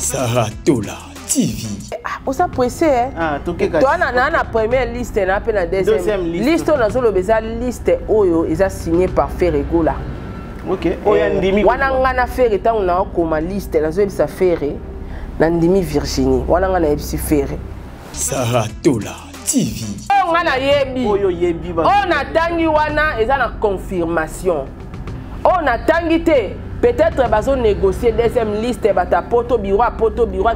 Saratola TV. On s'est pressé, hein? Ah, toi, on a la première liste, on a la deuxième liste. Liste, on a la liste Oyo, ils ont signé par Ferrego là. Ok. Oyo Ndimi. On a fait état on a comme liste, on a fait ça Ferré, Ndimi Virginie. On a fait Ferré. Saratola TV. On a yebi. Oyo yebi. On a tangi wana, ils ont la confirmation. On a tangi te. Peut-être bazo négocier deuxième liste bata poto bureau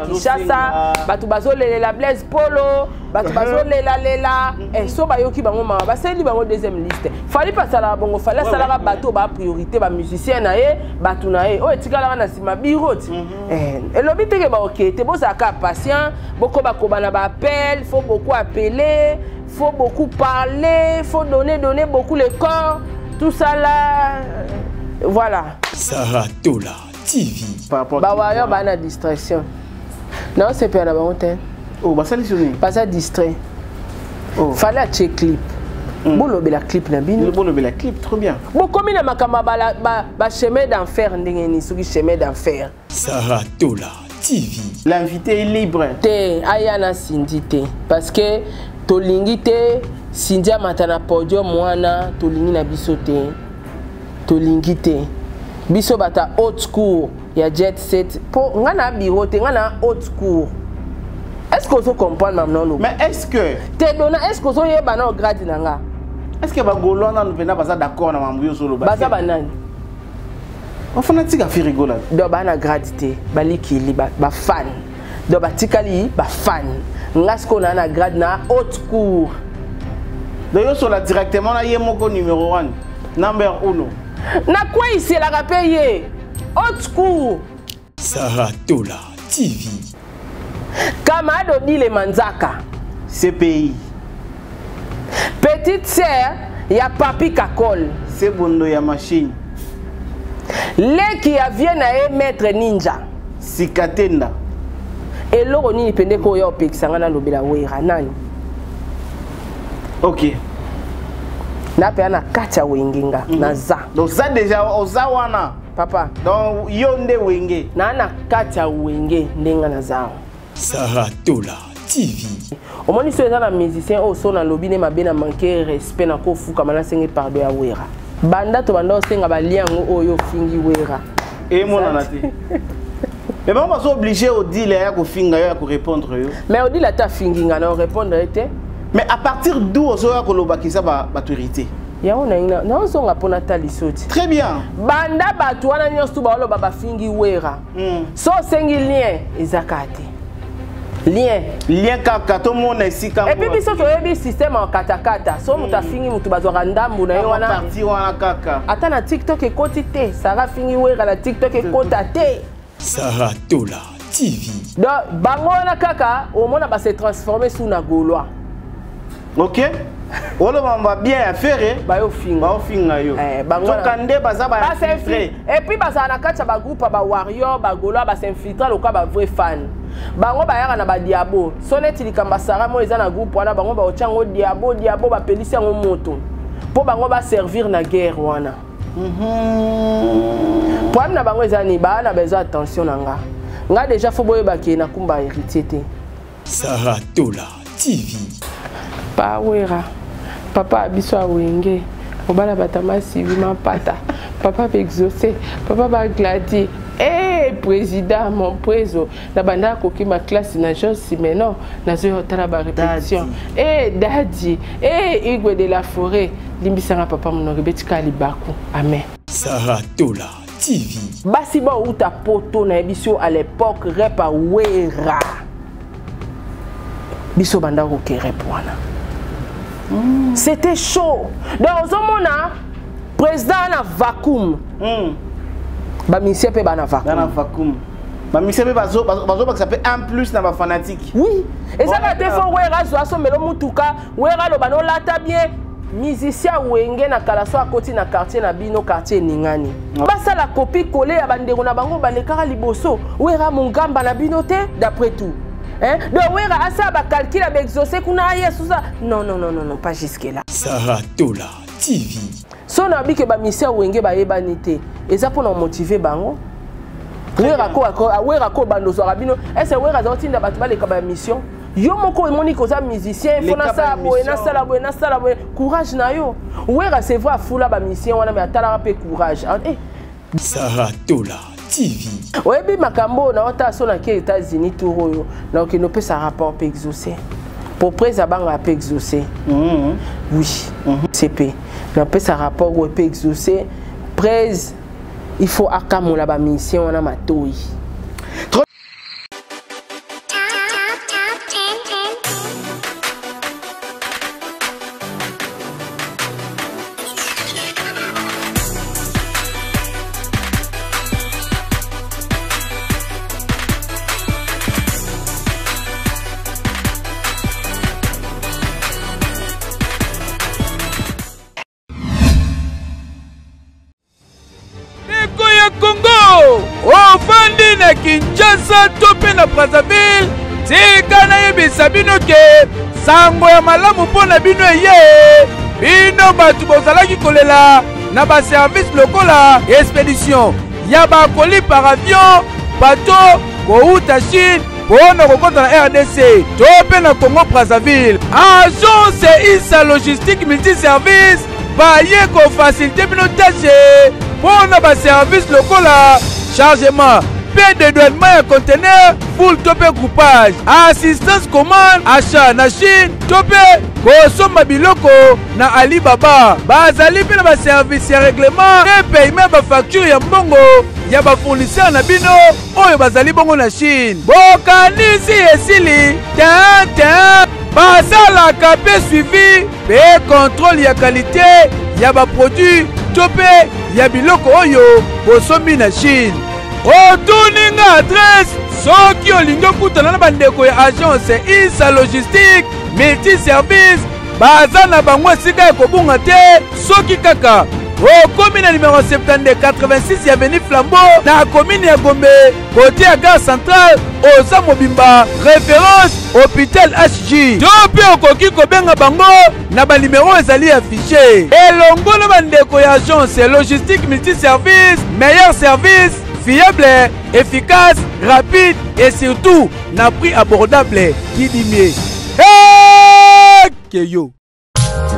Kinshasa batu bazo la Blaise Polo batu bazo lela et so bayoki bango mama baseli bango deuxième liste fallait pas ça la bongo fallait ça la bateau ba priorité ba musicien na ye batu na ye o etikala na sima bureau et lobi te ke ba OK te bo ça ka patient boko ba kobana ba appel faut beaucoup appeler faut beaucoup parler faut donner beaucoup le corps tout ça là. Voilà. Saratola TV. Bah ouais, bah na distraction. Non, c'est pas la bonne. Oh, bah ça les sonner. Pas ça distrait. Oh. Fallait check clip. Bon le la clip na bino. Bon le la clip, trop bien. Bon comme na makamba ba chemin d'enfer ndengeni soki chemin d'enfer. Saratola TV. L'invité est libre. Te ayana sindité parce que tolingi te sindia matana podium mwana tolingi na bisote. Tolingite biso bata haute school ya jet set pour ngana bureau te ngana haute school. Est-ce que vous comprenez maintenant? Mais est-ce que te dona est-ce que vous yeba na grade nanga? Est-ce que ba golona nous venons pas d'accord na mambuyo solo ba? Baza banani. On fanatique a fait rigoler. Do bana grade te balikili ba fan. Do batikali ba fan. Ngasko na grade na haute school. D'ailleurs sur la directement na yemoko numéro 1. Number 1. Na quoi ici la rapeye? Haute school. Saratola TV. Kamado dit les Manzaka. CPI. Petite sœur, il y a Papi Kakol. C'est bondo ya machine. Les qui vient à maître ninja. Sikatenda. Et l'eau ni pende ko yo pexanga lobela wera nani. OK. Na pe ana kacha wenginga na za. Donc ça déjà ozawana. Papa. Donc yonde wenge. Na ana kacha wenge ndenga na za. Saratola TV. Omoni so eza na musicien o so na lobine mabena manquer respect na ko fuka mana sengi pardon ya wera. Banda to banda osenga ba liango oyo fingi wera. Et mon anati. Mais bon, on va obligé au deal ya ko finga ya ko répondre yo. Mais au deal ta finginga na répondre était. Mais à partir d'où on sera kolobakisa ba autorité? Ya on a na zonga pona talisoti. Très bien. Banda batu wana nyosto ba lo baba fingi wera. So sengi lien ezakate. Lien kaka to mona esika. Et puis biso to yebi système en katakata. So muta fingi mutu bazwa ndambu na yo wana. Parti wana kaka. Ata na TikTok ekoti te, Sara fingi wera na TikTok ekota te. Saratola TV. Donc bango wana kaka au mona ba se transformer sous na Gaulois. OK. Olo mamba bien faire ba yo finga yo. Bango kande baza ba s'infiltrer. Et puis baza na kacha ba groupe ba warrior ba Gaulois ba s'infiltrer loka ba vrai fan. Bango ba yaka na ba diabo. Soneti likamba Sara mo eza na groupe wana bango ba ochango diabo ba pelisi ngo moto. Po bango ba servir na guerre wana. Problème na bango eza ni ba na besoin attention nanga. Nga déjà faut boyeba ke na kumba héritier te. Saratola TV. Pa wera. Papa abiso awenge. Obala batama sivi mapata. Papa ba exaucé. Papa ba gladi. Président mon préso. La banda koki ma classe na Josi mais non. Na zo hotala ba répétition. Daddy. Igwe de la forêt. Limbisanga papa mon betika libaku. Amen. Saratola TV. Basi ba uta poto na ebiso à l'époque repa wera. Biso banda ko rep wana. C'était chaud. Donc zomona président na vacuum. Ba monsieur pe ba na vacuum. Na vacuum. Ba monsieur pe bazo ba ça peut en plus na ba fanatique. Oui. Et ça va te faire wera zo aso melo mutuka wera lo bano lata bien. Musicien wenge na kalaso akoti na quartier na bino quartier ningani. Basa la copie collée ya bandeko na bango balekara liboso. Wera mongamba na bino te d'après tout. Hein? Donc wera asa ba calcul ba exaucer kuna yesu ça. Non, pas jusque là. Saratola TV. So na bi ke ba musicien wenge ba yebani te. Eza pour na motiver bango. wera ko bandozo rabino est-ce wera zotinda batba le kaba mission yo moko emoni koza musicien fona sa boye na sala boye courage na yo wera c'est vrai fula ba mission wana mais atala pe courage Sarah Tola TV. Oyebi makambo na ota so na ke États-Unis tour oyo donc il ne peut sa rapport pe exaucer pour presa banga pe exaucer oui CP na peut sa rapport ou pe exaucer presse il faut akamola ba mission wana matoi ofandi na Kinshasa to pe na Brazzaville tika na yebisa bino ke sango ya malamu mpona bino eye bino bato bozalaki kolela na baservice lokola expédition ya bakoli par avion bato kouta Chine mpona kokota na RDC to pe na Congo Brazzaville. Agence ISA logistique multiservice baye kofacilite bino tâche mpona baservice lokola chargement, paie de douanement et conteneur, full topé groupage, assistance commande, achat na Chine, topé, consomme biloko na Alibaba, bazali pe na ba service ya règlement, et paiement ba facture ya mbongo, ya ba fournisseur na bino, oyo bazali bongo na Chine. Bokanisi esili, basalaka pe suivi, pe contrôle ya qualité, ya ba produit, topé, ya biloko oyo, bosombi na Chine. Otuninga adresse soki olingi okutana na bandeko ya agence ISA logistique multiservice baza na bango esika ekobunga te soki kaka okomi na numéro 72 86 ya Avenue Flambeau na commune ya Gombe côté ya gare centrale oza mobimba référence hôpital HJ to mpe okoki kobenga bango na banimero ezali affiché elongo na bandeko ya agence logistique multiservice meilleur service fiable, efficace, rapide et surtout na prix abordable qui dit mieux. Hey, Keyo.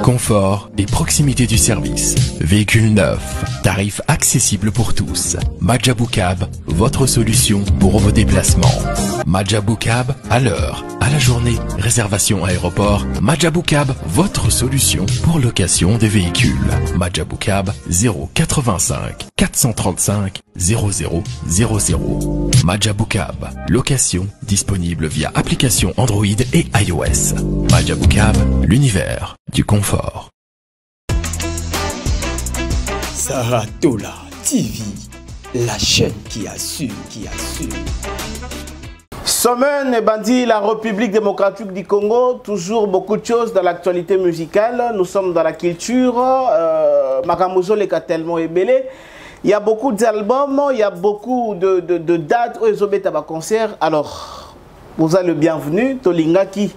Confort et proximité du service. Véhicule neuf. Tarifs accessibles pour tous. Majabou Cab, votre solution pour vos déplacements. Majabou Cab, à l'heure, à la journée, réservation aéroport. Majabou Cab, votre solution pour location des véhicules. Majabou Cab, 085 435 0000. Majabou Cab, location disponible via application Android et iOS. Majabou Cab, l'univers du confort. Sarah Tola TV, la chaîne qui assure, Semaine et bandit, la République démocratique du Congo, toujours beaucoup de choses dans l'actualité musicale. Nous sommes dans la culture. Makamuzo leka tellement ébélé. Il y a beaucoup d'albums, il y a beaucoup de dates où ils ont fait un concert. Alors, vous êtes le bienvenu. Tolinga qui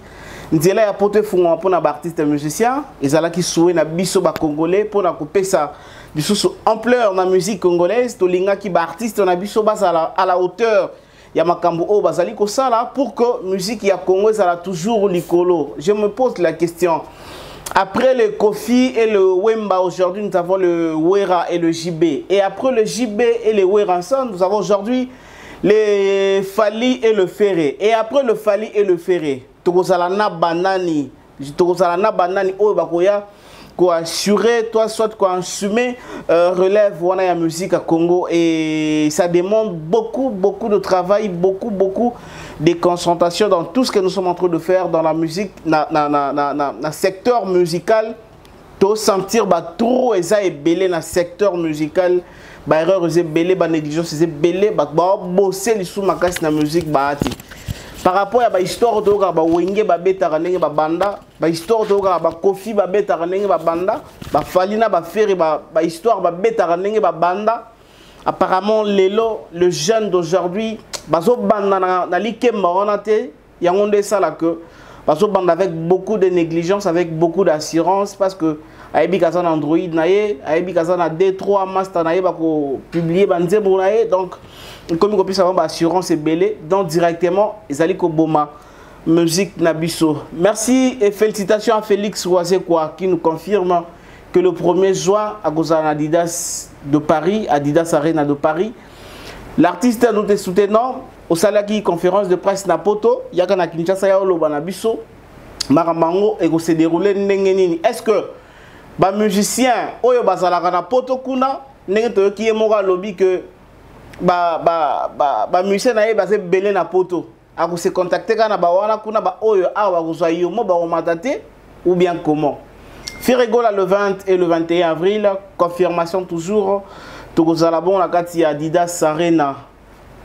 Nzela ya pote funga pour na artiste musicien, ezala ki soué na biso ba congolais pour na couper ça du sous ampleur na musique congolaise, tolinga ki ba artiste na biso ba à la hauteur ya makambo o bazali ko sala pour que musique ya Congo ça toujours likolo. Je me pose la question. Après le Kofi et le Wemba, aujourd'hui nous avons le Wera et le JB. Et après le JB et le Wera ensemble, nous avons aujourd'hui le Fali et le Ferré. Et après le Fali et le Ferré, Tokozalana Banani, oh bakoya, quoi assurer, toi soit quoi assumer, relève voilà la musique à Congo et ça demande beaucoup de travail, beaucoup de concentration dans tout ce que nous sommes en train de faire dans la musique, dans secteur musical, to sentir bah trop et ça est belé dans secteur musical. Bah erreur c'est belé, bah négligence c'est belé, bah bosser les sous makas na musique bah ati. Par rapport à la histoire de la Wenge Babeta Ranenge Babanda, la histoire de la Kofi Babeta Ranenge Babanda, la Falina Baferi, la histoire Babeta Ranenge Babanda, apparemment le jeune d'aujourd'hui, Bazo Banda na Likemba Onate, Yangonde Salake, Bazo Banda avec beaucoup de négligence, avec beaucoup d'assurance, parce que ayebi kaza na Android na ye, ayebi kaza na D3 master na ye bako publier banzembo na ye. Donc comme on puisse avoir assurance et belé, donc directement ezali ko boma musique Nabiso. Merci et félicitations à Félix Roazekwa qui nous confirme que le 1er juin à Gozan Adidas de Paris, Adidas Arena de Paris, l'artiste nous est soutenant au Salaki conférence de presse Napoto, Yakana Kinshasa Yaolo Banabiso, Maramango et se dérouler Nengenini. Est-ce que les musiciens, Oyo Bazalaka Napoto Kuna, Nengeto qui est mora lobby que les musiciens naïe basé belé Napoto, à se contacter quand Nabawana Kuna ba Oyo Awa Gozayomo Baromatate ou bien comment? Firigola le 20 et le 21 avril, confirmation toujours. Togozalabon la carte il y a Adidas Arena.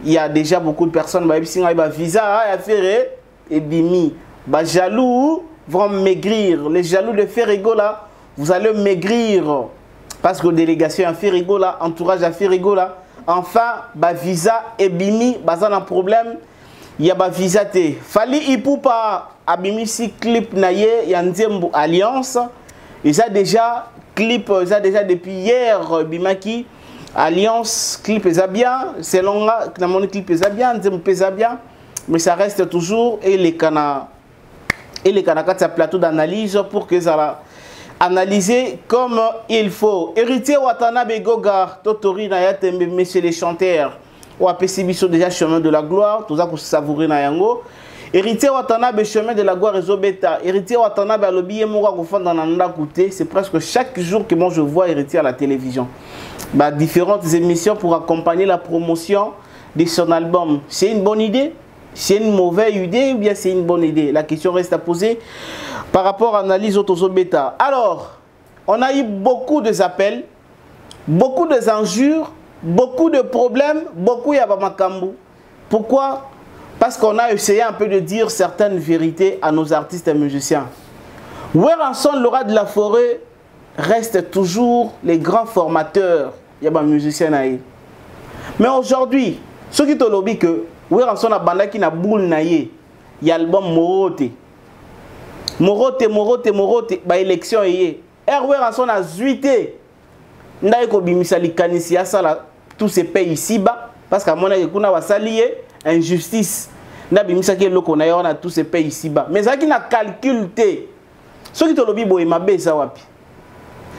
Il y a déjà beaucoup de personnes qui ont visa à faire et bimi. Jaloux vont maigrir. Les jaloux de Firigola, vous allez maigrir. Parce que délégation à Firigola, entourage à Firigola. Enfin, visa et bimi, bazan un problème. Il y a visa te. Fali Ipupa abimi si clip naye, il y a Nzembo Alliance. Ils ont déjà clip, ils ont déjà depuis hier Bimaki Alliance clip est bien, selon mon clip est bien, bien, mais ça reste toujours et les canards ça plateau d'analyse pour que ça analyser comme il faut. Héritier Watanabe Goga Totori Nayatembe, messieurs les chanteurs, ou à Pessibiso déjà chemin de la gloire, tout ça pour savourer Nayango. Héritier Watanabe chemin de la gloire Rezobeta. Héritier Watanabe à l'obi et Moura dans Nanda Kouté. C'est presque chaque jour que moi je vois Héritier à la télévision. Différentes émissions pour accompagner la promotion de son album. C'est une bonne idée? C'est une mauvaise idée ou bien c'est une bonne idée? La question reste à poser par rapport à l'analyse Autozobeta. Alors, on a eu beaucoup d'appels, beaucoup d'injures, beaucoup de problèmes, beaucoup Yabamakambu. Pourquoi? Parce qu'on a essayé un peu de dire certaines vérités à nos artistes et musiciens. Weranson, Laura de la Forêt, reste toujours les grands formateurs. Il y a des musiciens. Mais aujourd'hui, ceux qui te lobby que Weranson a banda qui na boule naïe, il y a l'album Morote. Morote, ba élection yé. Weranson a zuité. Ndaye ko bimisali kanisi ya sala tous ces pays ici-bas parce qu'à mon avis, kuna wasalié injustice. Nabimisa ke loko na yona tous ces pays ici-bas. Mais ça qui na calculé. Ceux qui te lobby boy mabe ça wapi.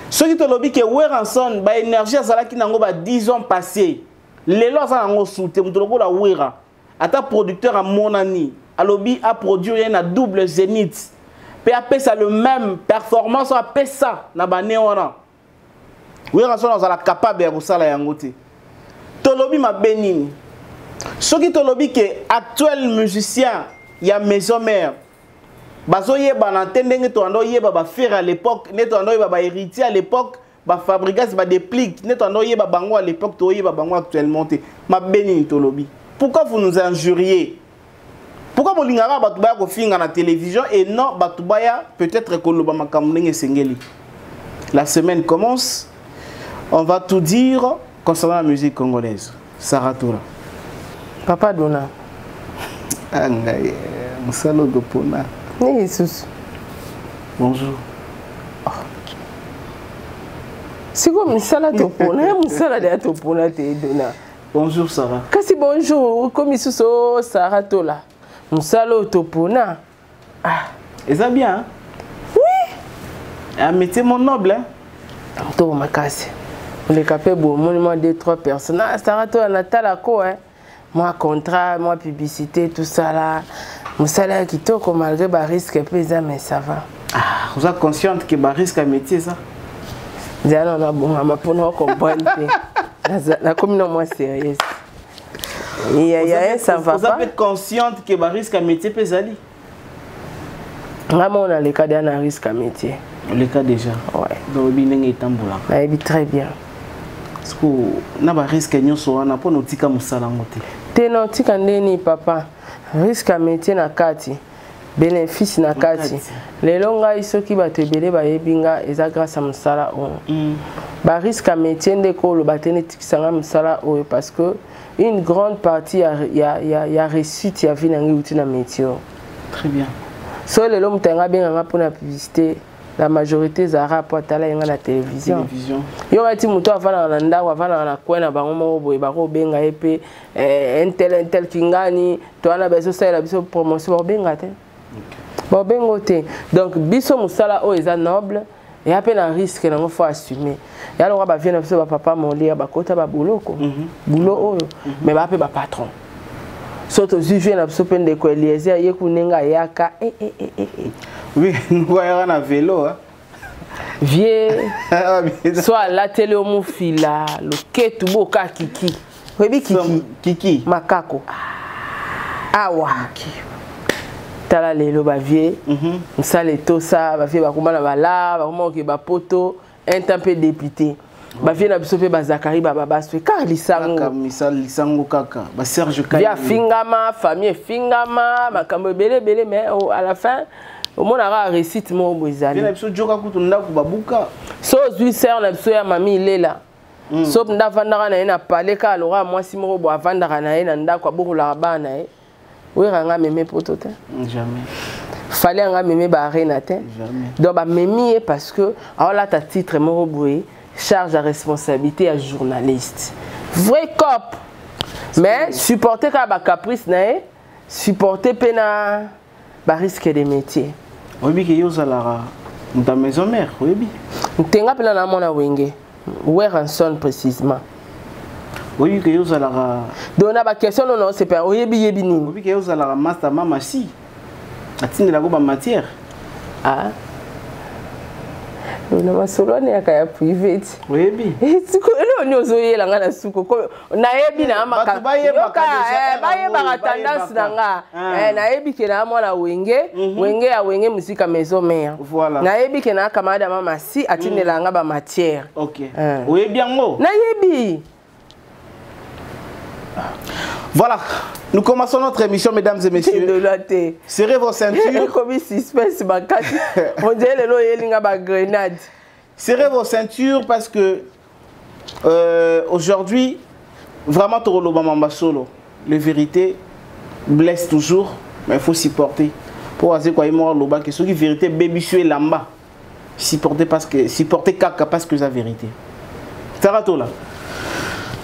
Ceux qui te lobby que Weranson ba énergie azala ki nango ba 10 ans passés. Les lois ça nango soute mutoloko la Wera. Ata producteur à Monani, a lobby a produit un double Zénith. PAP ça le même performance a pé ça na ba néona. Weranson azala capable ya kosala yango te. To lobby ma benini. Ceux qui te lobby que actuel musicien il y a maison mère. Bazoye banantendenge to ando yeba ba faire à l'époque, neto ando yeba ba héritier à l'époque, ba fabricas ba déplique, neto ando yeba bango à l'époque to yeba bango actuellement te. Ma benini to lobby. Pourquoi vous nous injuriez? Pourquoi vous lingara batubaya ko finga na télévision et non batubaya peut-être ko loba makamnenge sengeli. La semaine commence. On va tout dire concernant la musique congolaise. Sarah Toula. Papa Dona. Angaye, Moussalo Dopona. Jesus. Bonjour. Oh. C'est comme Moussala Dopona, Moussala de Dopona te Dona. Bonjour Sarah. Kasi bonjour, comme Isuso Sarah Tola. Moussalo Dopona. Ah. Et ça bien? Hein? Oui. Un métier mon noble. Hein? Tout ma casse. On est capable de monument 2-3 personnes. Ah, Sarah Tola Natala ko hein. Moi contrat, moi publicité, tout ça là. Mon salaire qui toque malgré le risque pesant, mais ça va. Ah, vous êtes consciente que le risque est un métier ça? Non, non, bon, ma pour nous comprendre. La commune moins sérieuse. Il y a ça va. Vous êtes consciente que le risque est un métier pesant? Vraiment, on a le cas d'un risque à métier. Le cas déjà? Ouais. Donc, il est tamboula. Il très bien. Parce que nous avons un risque à nous pour nous dire que nous avons un risque à nous, papa. Risque à métier na kati. Bénéfice na kati. Les longs ceux qui battent belé ba yebinga eza grâce à musala o. Ba risque à métier ndeko le batene tikisanga musala o parce que une grande partie ya réussite ya vie nangi uti na métier. Très bien. So les longs tenga benga pour la publicité la majorité zara po atala yenga na télévision yo ati muto avana na ndako avana na kwena bango mo boye bako benga epe intel kingani to ana beso sala biso promotion benga te bon bengo te donc biso musala o eza noble et à peine un risque qu'il faut assumer. Et alors, on va venir avec papa, mon lit, on va boulot, boulot, mais on va pas patron. Surtout si je viens avec un de quoi Eliezer, il y a un yaka. Oui, nous voyons un vélo. Vieux, soit la télé au mofila, le ketu boka kiki. Oui, kiki. Makako. Awa. Tala lelo ba vie nsale to ça ba vie ba komana bala ba komana ke ba poto un temps peu député ba vie na biso pe ba Zakari ba baswe car lisango kaka ba Serge Kay via fingama famille fingama makambo belé mais à la fin au monde a récite mo bozali na biso joka kutu ndako babuka so zui sœur na biso ya mami lela so ndavandaka na ina parler ka alora moi si mo bo avandaka na ina ndako abokola bana oui, ranga mémé poto te. Jamais. Fallait ranga mémé barena te. Jamais. Donc ba mémé parce que alors là ta titre mon roboué charge à responsabilité à journaliste. Vrai cop. Mais supporter ka ba caprice na supporter pena ba risque des métiers. Oui bi ke yo zalara dans maison mère, oui bi. Ntenga pena na mona wenge. Where Ranson précisément. Oui, que vous allez donc on a une question non c'est pas oyebi yebi ni oui que vous allez master mama si atine la goba matière ah on a masolo ne akaya privé oyebi siko elo nyozo yela ngana suko na yebi na maka ba ye ba tendance nanga na yebi ke na mwana wenge ya wenge musika maison mère voilà na yebi ke na kamada mama si atine la ngaba matière OK oyebi yango na yebi. Voilà, nous commençons notre émission, mesdames et messieurs. Serrez vos ceintures. On dirait le grenade. Serrez vos ceintures parce que aujourd'hui, vraiment, solo. La vérité blesse toujours, mais il faut supporter. Pour avoir quoi, il m'a que ceux qui vérité, baby sué lamba. Supporter caca parce que c'est la vérité. C'est rato là.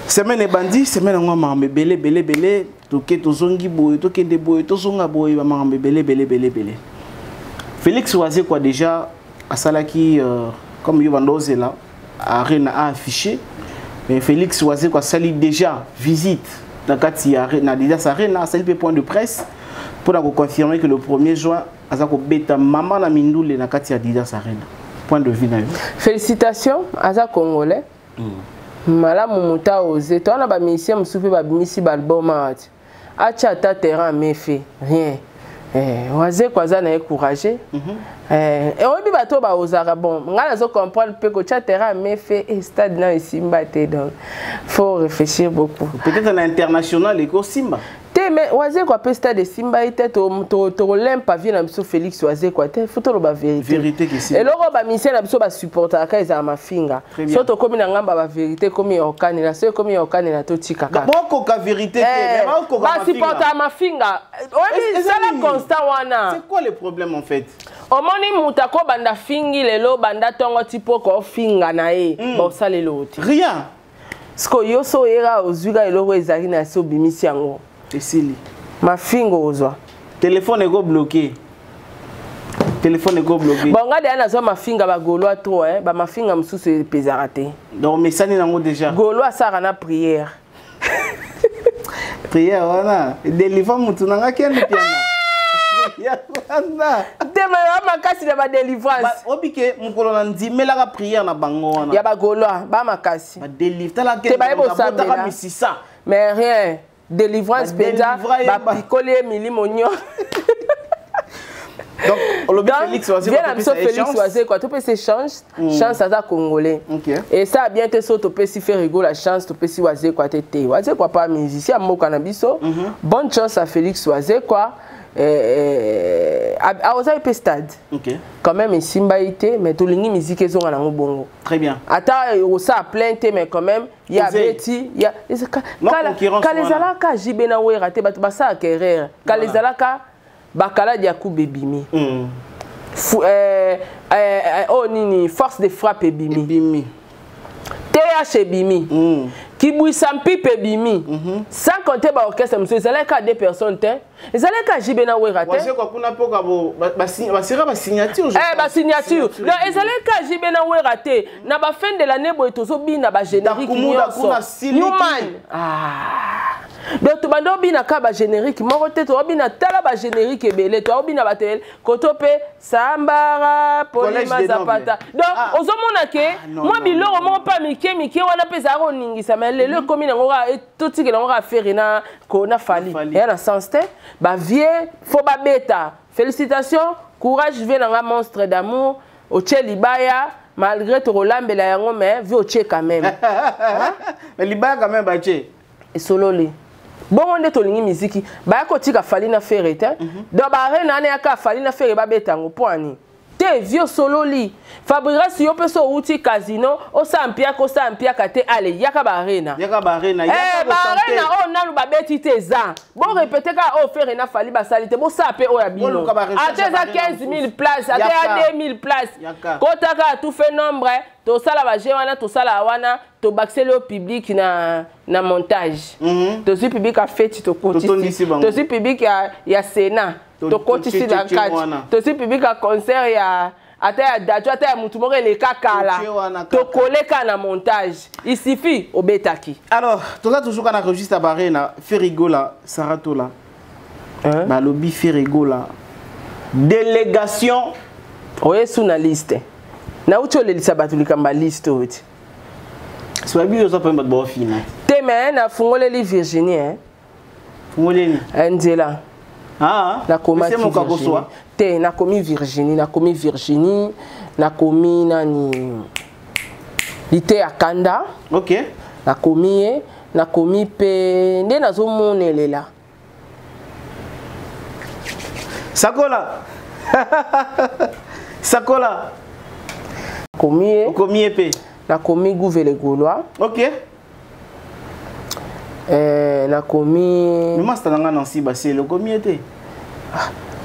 Semaine bandit, semaine on m'a belé, toké tozongi boy, toké de boy, tozonga boy, m'a belé. Félix Oisé quoi déjà à Salaki comme Yovandoze là, Arena a affiché, mais Félix Oisé quoi sali déjà visite dans Kati Arena, déjà Arena, sali point de presse pour nous confirmer que le 1er juin azako beta maman na mindoule na Kati Adidas Arena. Point de vue na yo. Félicitations à za Congolais. Malamu muta osé toi na ba musicien musupe ba bimisi ba album ati acha ta terrain mais fait rien Oisé quoi za na encourager et obi bato ba osara bon ngana zo comprendre pe ko cha terrain mais fait et stade na Simba te donc faut réfléchir beaucoup peut-être à l'international et ko Simba mais Oisé quoi peut stade de Simba était to lempa vient na biso Félix Oisé quoi te faut to ba vérité que c'est et loro ba musicien na biso ba supporter ka za mafinga surtout comme na ngamba ba vérité comme okani na c'est comme okani na to tika ka boko ka vérité mais boko ka ba supporter mafinga oui c'est la constant wana c'est quoi le problème en fait omoni mutako banda fingi lelo banda tongo tipo ko finga na bon ça lelo rien sko yo so era ozuga eloko ezaki na so bimisi yango esili ma fingo ozwa téléphone ego bloqué bon ngade ana zo ma finga ba golo a trop ba ma finga mususu pezara te donc messani nango déjà golo asara na prière wana délivre mutu nanga kende piana ya wana tema makasi na ba délivrance obike mukolo na ndimela ka prière na bango wana ya ba golo ba makasi ba délivre tala kende ba misisa mais rien délivrance peza ba picoler milimonyo donc Félix Oisé quoi tu peux s'échange chance à congolais et ça bien te so tu peux si faire rigoler la chance tu peux si Oisé quoi tété Oisé quoi pas musicien mo canabiso bonne chance à Félix Oisé quoi à Oisé pe stade quand même Simba été mais tout lingi musique ils ont en bongo très bien attends ça plainte mais quand même il y a Betty il y a quand les alaka jibena wera te ba ça acquérir quand les alaka bakala dia ku bebimi oh nini force de frappe ebimi TH ebimi Kibouissa Mpipe bimi sans compter ba orchestre monsieur ezalaki ka 2 personnes te ezalaki ka Jibena Wera te parce que kuna poka ba signature ba signature non ezalaki ka Jibena Wera te na ba fin de l'année boy tozobina ba générique Newman donc tu bando bina ka ba générique moko te to bina tala ba générique ebele to bina ba tel kotope Sambara Polima Zapata donc ozomona ke moi biloko moko pa mike wana pesa ko ningisa mais le commune ngora tout ce que ngora faire na ko na fali et na sens te ba vie faut ba beta félicitations courage vie na monstre d'amour au Libaya malgré to rolambela yango mais vie au quand même mais Libaya quand même ba et sololi bon on est tolingi musique ba ko tika fali na faire te do ba rena na ka fali na faire ba beta ngo poani te vieux sololi Fabrice yo peso uti casino o sampia kate ale yaka barena o nalu babeti te za bon répéter ka o faire na fali ba salite bo sape o ya bino ateza 15000 places ateza 2000 places kota ka tout fait nombre to sala ba jewana to sala wana to baxer le public na montage to si public a fait to continue to si public ya Sénat to continue na catch to si public a concert ya ata dajo ata mutu moko le kakala to koleka na montage il suffit obetaki alors toza toujours kana registre barena Ferigola Saratola ba lobby Ferigola délégation oye sous na liste na ucho le lisabatu likamba liste oti soit bio ça peut pas fina teme na fungole li Virginie fungole ni Angela na koma te na komi Virginie na komi nani lite akanda OK na komi pe nde nazo monelela Sakola komi pe na komi Gouvele Gaulois OK na komi master nga Nancy Basile le komi était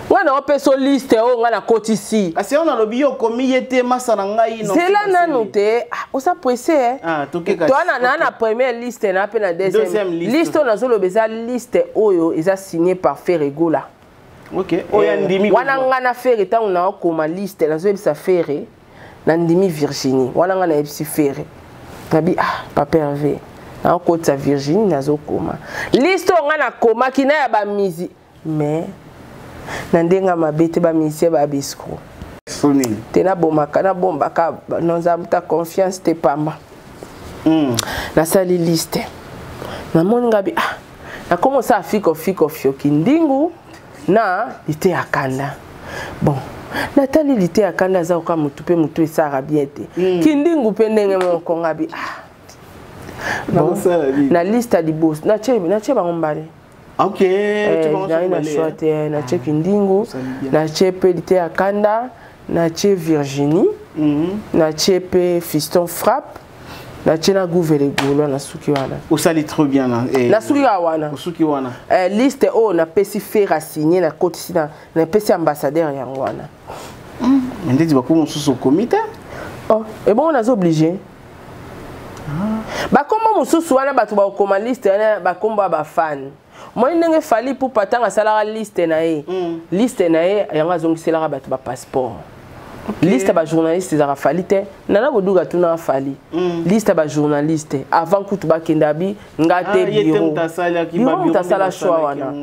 ngana opeso liste o ngana kotisi kasi on a lobi yo komi était master ngai non c'est là nanu te o sa pressé toke kasi to na première liste na pe na deuxième liste on a zolo beza liste oyo eza signé par Ferigola OK oya ndimi wana ngana Feri tangu na okoma liste na zo bisa Feri na ndimi Virginie wana ngana ebisi Feri nabi papa Hervé na kota Virginie nazo koma liste ngana koma kina ya ba mizi mais na ndenga mabete ba misie ba bisko sonini tena bomaka na bombaka nonza muta confiance te pamba na sali liste na moni ngabi na komo sa fiko fioki ndingu na lite akanda bon natali lite akanda za ka mutu esara bien te kindingu pe ndenge moko ngabi na liste di boss na che ba ngombale OK na chote na che kindingu na che pe lite akanda na che Virginie na che pe Fiston Frappe na che na Gouvele Gaulois na suki wana osali trop bien na suki wana suki wana liste na pesi faire signer na côté na pesi ambassadeur yango wana ndezi bakomo susu comité et bon on a obligé ba kombo mususu wana batu ba koma liste wana ba kombo ba fan moi ndenge fali pour patanga sala liste na ye yanga zongisela batu ba passeport liste ba journaliste za fali te nana boduga tuna fali liste ba journaliste avant kutu ba kendabi ngate bureau mutasala choix wana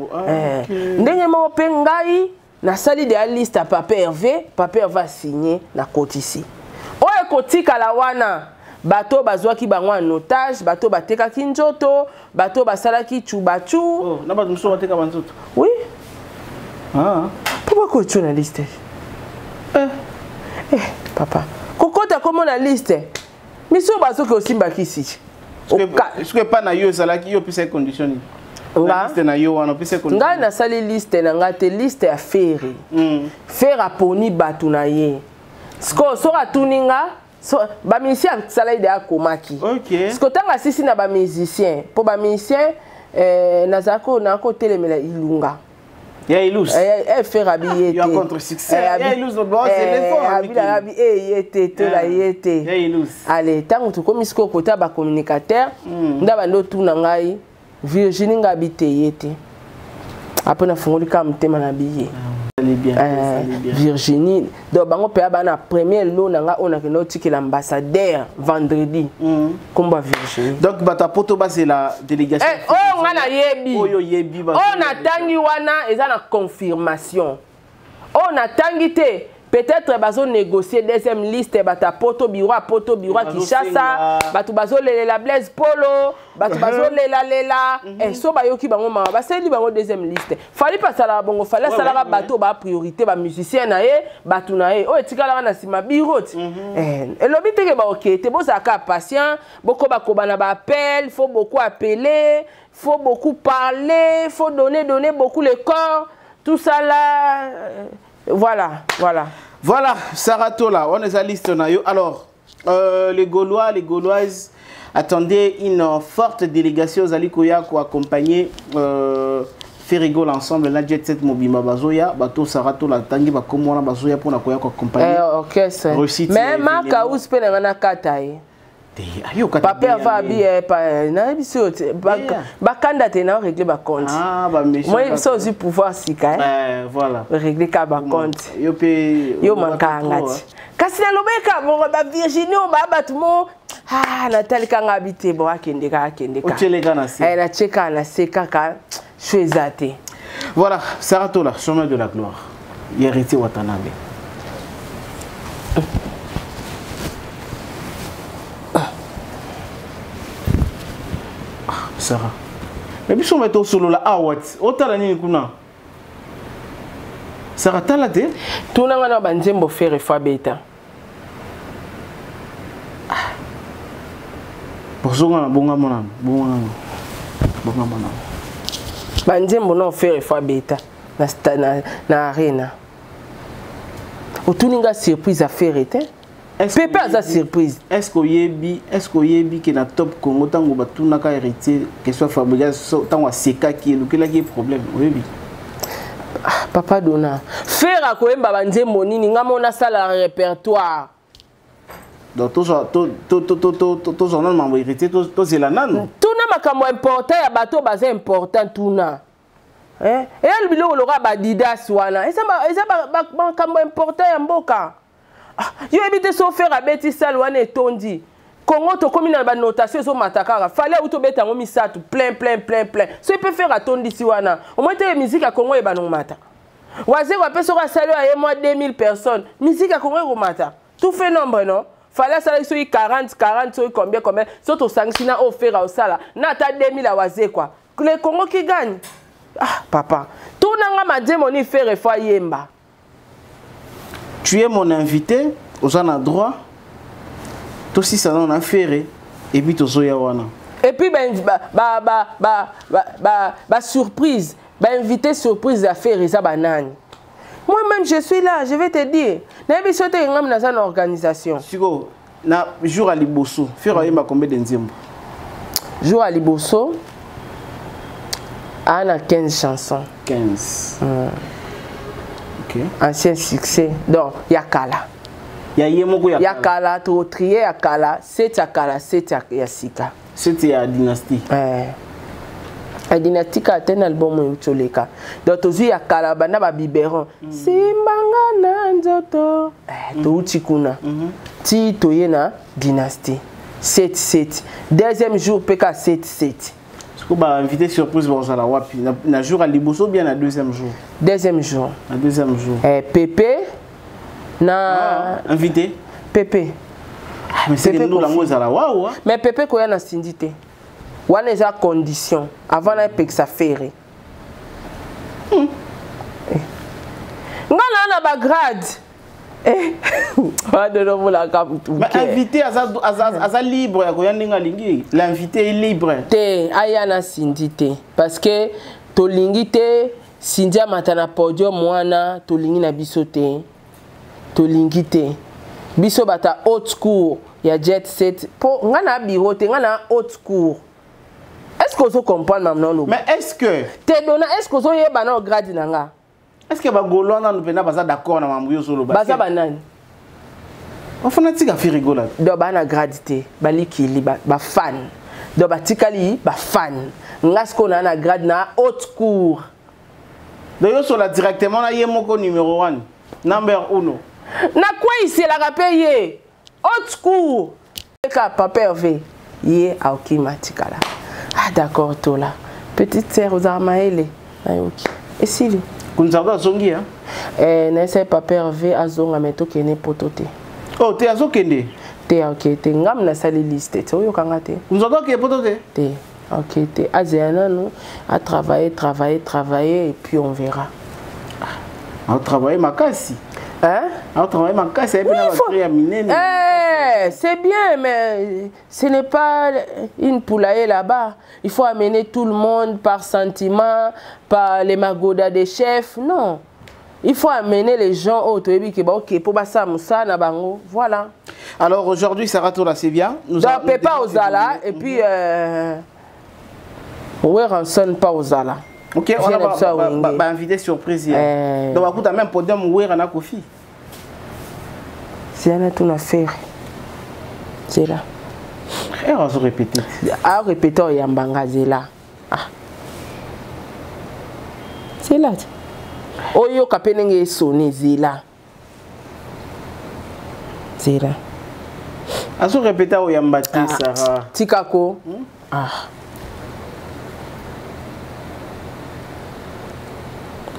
ndenge mo pe ngai na sali de liste papa Hervé va signer na kotisi oye kotika la wana bato bazwaki bango en otage bato batekaki nzoto bato basalaki chubachu na bato muso bateka banzoto oui pourquoi ko journaliste papa kokota komo na liste miso bazoki osimbaki si est-ce que pas na yo salaki yo pisa condition liste na yo wana pisa condition ngai na sali liste na ngate liste ya Feri Feri aponi bato na ye sko sora tuninga ba musicien sala ide akomaki OK sko tanga sisi na ba musicien po ba musicien nazako na ko telemela ilunga Ya ilus. Faire habiller. Il y a contre succès. Ya ilus no boss téléphone. Habiller yete to la yete. Ya ilus. Allez, tant que comme isko kota ba communicateur, ndaba ndo tu na ngai Virginie ngabite yete. Après na fungoli ka mtema na billet. Virginie, donc bango pe na premier lot nanga on a que notre que l'ambassadeur vendredi. Comme Virginie. Donc bata poto ba c'est la délégation. Oh ngana yebi. Oh yo yebi ba. On a tangi wana eza na confirmation. On a tangi te peut-être bazo négocier deuxième liste bata poto bureau Kinshasa, batu bazo la Blaise Polo, batu bazo lela et so bayoki bango ma ba seli bango deuxième liste. Fallait pas ça la bongo fallait ça la bato ba priorité ba musicien na ye, batu na ye. O etikala na sima bureau. Et lobby te ke ba OK, te boza ka patient, boko ba kobana ba appel, faut beaucoup appeler, faut beaucoup parler, faut donner beaucoup le corps, tout ça là Voilà, Saratola, on est à liste. Alors, les Gaulois, les Gauloises attendaient une forte délégation aux Alikoya pour accompagner Ferrigo l'ensemble, la Jet Set Mobima Bazoya, Bato Saratola, Tangi Bakomona Bazoya pour accompagner. Ok, c'est. Mais ma kaous pe na kataye. Papa va bien na biso bakanda te na régler ba compte. Ah ba méchant. Moi il aussi pouvoir sika. Voilà. Régler ka ba compte. Yo mankangati. Kasi na lobeka bon ba Virginie o ba batumo Nathalie kanga habité bon akende ka. Ocheleka na se. Na cheka na se kaka chouezate. Voilà, Saratola, chemin de la gloire. Yeriti Watanabe. Sarah. Mais biso meto solo la awat. Otala nini kuna? Sarah tala te? Tuna ngana banzembo faire fois beta. Bosonga bonga mona. Banzembo no faire fois beta na arena. Otuninga surprise à faire était? Pepe a sa surprise. Est-ce qu'on yebi que na top Congo tango batuna ka héritier que soit Fabregas tango seka qui est le problème oui. Papa Dona faire a koemba banzembo nini ngamona sala répertoire. Donc tous on a membre héritier tous c'est la nan. Tuna makambo important ya bato baza important tuna. Et elle bilo lora badidas wana. Eza makambo important ya mboka. Yo habite so faire abeti sal wana etondi. Congo to komi na ba notation so matakara. Fallait auto beta ngo misatu plein. So il peut faire atondi si wana. Au moins te musique à Congo e ba no mata. Waze wa peso ka salo a moi 2000 personnes. Musique à Congo e mata. Tout fait nombre non. Fallait ça so 40 so combien. So to sanctiona au faire au sala. Na ta 2000 a waze quoi. Le Congo qui gagne. Ah papa. Tout nanga mademo ni faire fois yemba. Tu es mon invité, aux en droit. Toi aussi ça en a fait et puis tu wana. Et puis surprise, invité surprise à faire ça banane. Moi-même je suis là, je vais te dire. Na bi sote ngam na une organisation. Siko na jour à Liboso, faire yemba combien de nzembo? Jour à Liboso. On a 15 chansons. 15. Ancien succès. Donc, Yakala. Yakala, tu trier Yakala, 7 Yakala, 7 Yasika. C'était la dynastie. La dynastie a un album Choleka. Donc, tu as Yakala, bana ba biberon. Simbanga nanzoto. Tu Chikuna. Ti toyena dynastie. 7. Deuxième jour, PK 7. Est-ce que invité surprise pour ça la wapi na jour à Liboso bien na deuxième jour. Deuxième jour. Na deuxième jour. Pépé na invité. Pépé. Mais c'est nous la moza la waouh. Mais Pépé koya na sindité. Wana eza condition avant na pek sa faire. Ngala na ba grade. Mais invité à libre, l'invité est libre. Ayana sindité parce que to lingité sindia matana podium mwana to lingi na bisote to lingité biso bata haute school ya jet set po ngana birote ngana haute school. Est-ce que vous comprenez maintenant? Mais est-ce que te dona est-ce que vous yeba na grade nanga? Est-ce que bagolo na nous pas d'accord na mambuyo solo ba? Baza banani. On fait un tika fi rigolade. Do bana gradité, balikili ba fan. Do batikali ba fan. Ngasko na na grade na haute cour. Do yo sola directement na yemoko numéro 1. Number 1. Na quoi ici la rapeye? Haute cour. Ka papa Hervé. Yé a ok matikala. Ah d'accord tola. Petite sœur aux armaele. Ayoki. Et Sylvie. Kunzarda zongi hein? Na ese papa Hervé azonga meto kene potote. Oh, t'es à Zokende? T'es ok, t'es ngam na sali liste. T'es oyo kangate. Kunzarda qui est potote? T'es ok, t'es Azéana nous à travailler et puis on verra. On travaille ma casse. Hein? On travaille ma casse et puis on va créer un miné. C'est bien, mais ce n'est pas une poulaille là-bas. Il faut amener tout le monde par sentiment, par les magodas des chefs. Non. Il faut amener les gens au ok, pour ça, Moussa, Nabango. Voilà. Alors aujourd'hui, Sarah Tola, c'est bien. Donc, pas aux Zala, et puis, ouais, rançonne pas aux Zala. Ok, on va inviter surprise. Donc, on va même podium où on a Kofi. C'est un tout affaire. C'est là. Et on va répéter. Ah, répétons, Yambanga, c'est là. C'est là. Oyo kapenenge sonné, c'est là. C'est là. On va répéter au Yambati, Sarah. Tikako. Ah.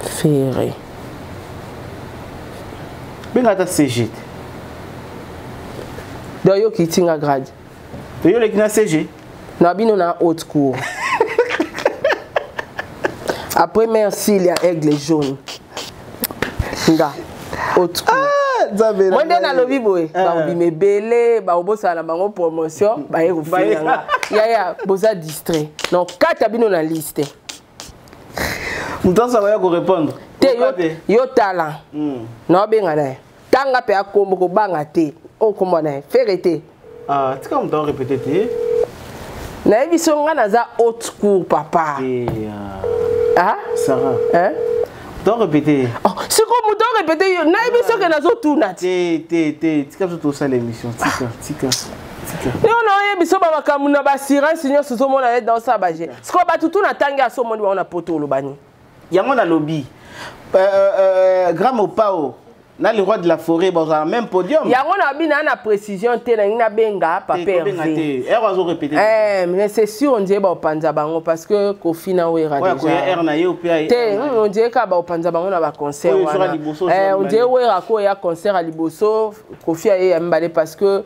Ferré. Bengata CG. Doyo qui tinga grade. Doyo le kina CG. Na bino na haute cour. Après merci les aigles jaunes. Nga haute cour. Moi na lobi boy. Ba obi me belé, ba obosa na bango promotion, ba e refina. Ya boza distrait. Donc kata bino na liste. Mouton ça va y répondre. Yo talent. Non benga na. Tanga pe akombo ko banga te. O kombo na ferete. Ah, tu comme t'as répété te. Na biso nga na za haute cour papa. Ah? Sarah. Hein? T'as répété. Oh, c'est comme mouton répété. Na biso que na zo tourna. Tu comme tout ça l'émission. Tika. Non, biso ba makamu na ba sirène sinon ce somo na dans ça baje. Ce ko ba tout na tanga so mo na poto lo bani. Yango na lobby. Grand Mopao. Na le roi de la forêt, bon, on même podium. Yango na bina na précision te na benga papa Hervé. Mais c'est sûr on dit ba panza bango parce que Kofi na wera déjà. Ouais, na yo pe. On dit ka ba panza bango na ba concert wana. On dit wera ko ya concert à Liboso, Kofi a mbale parce que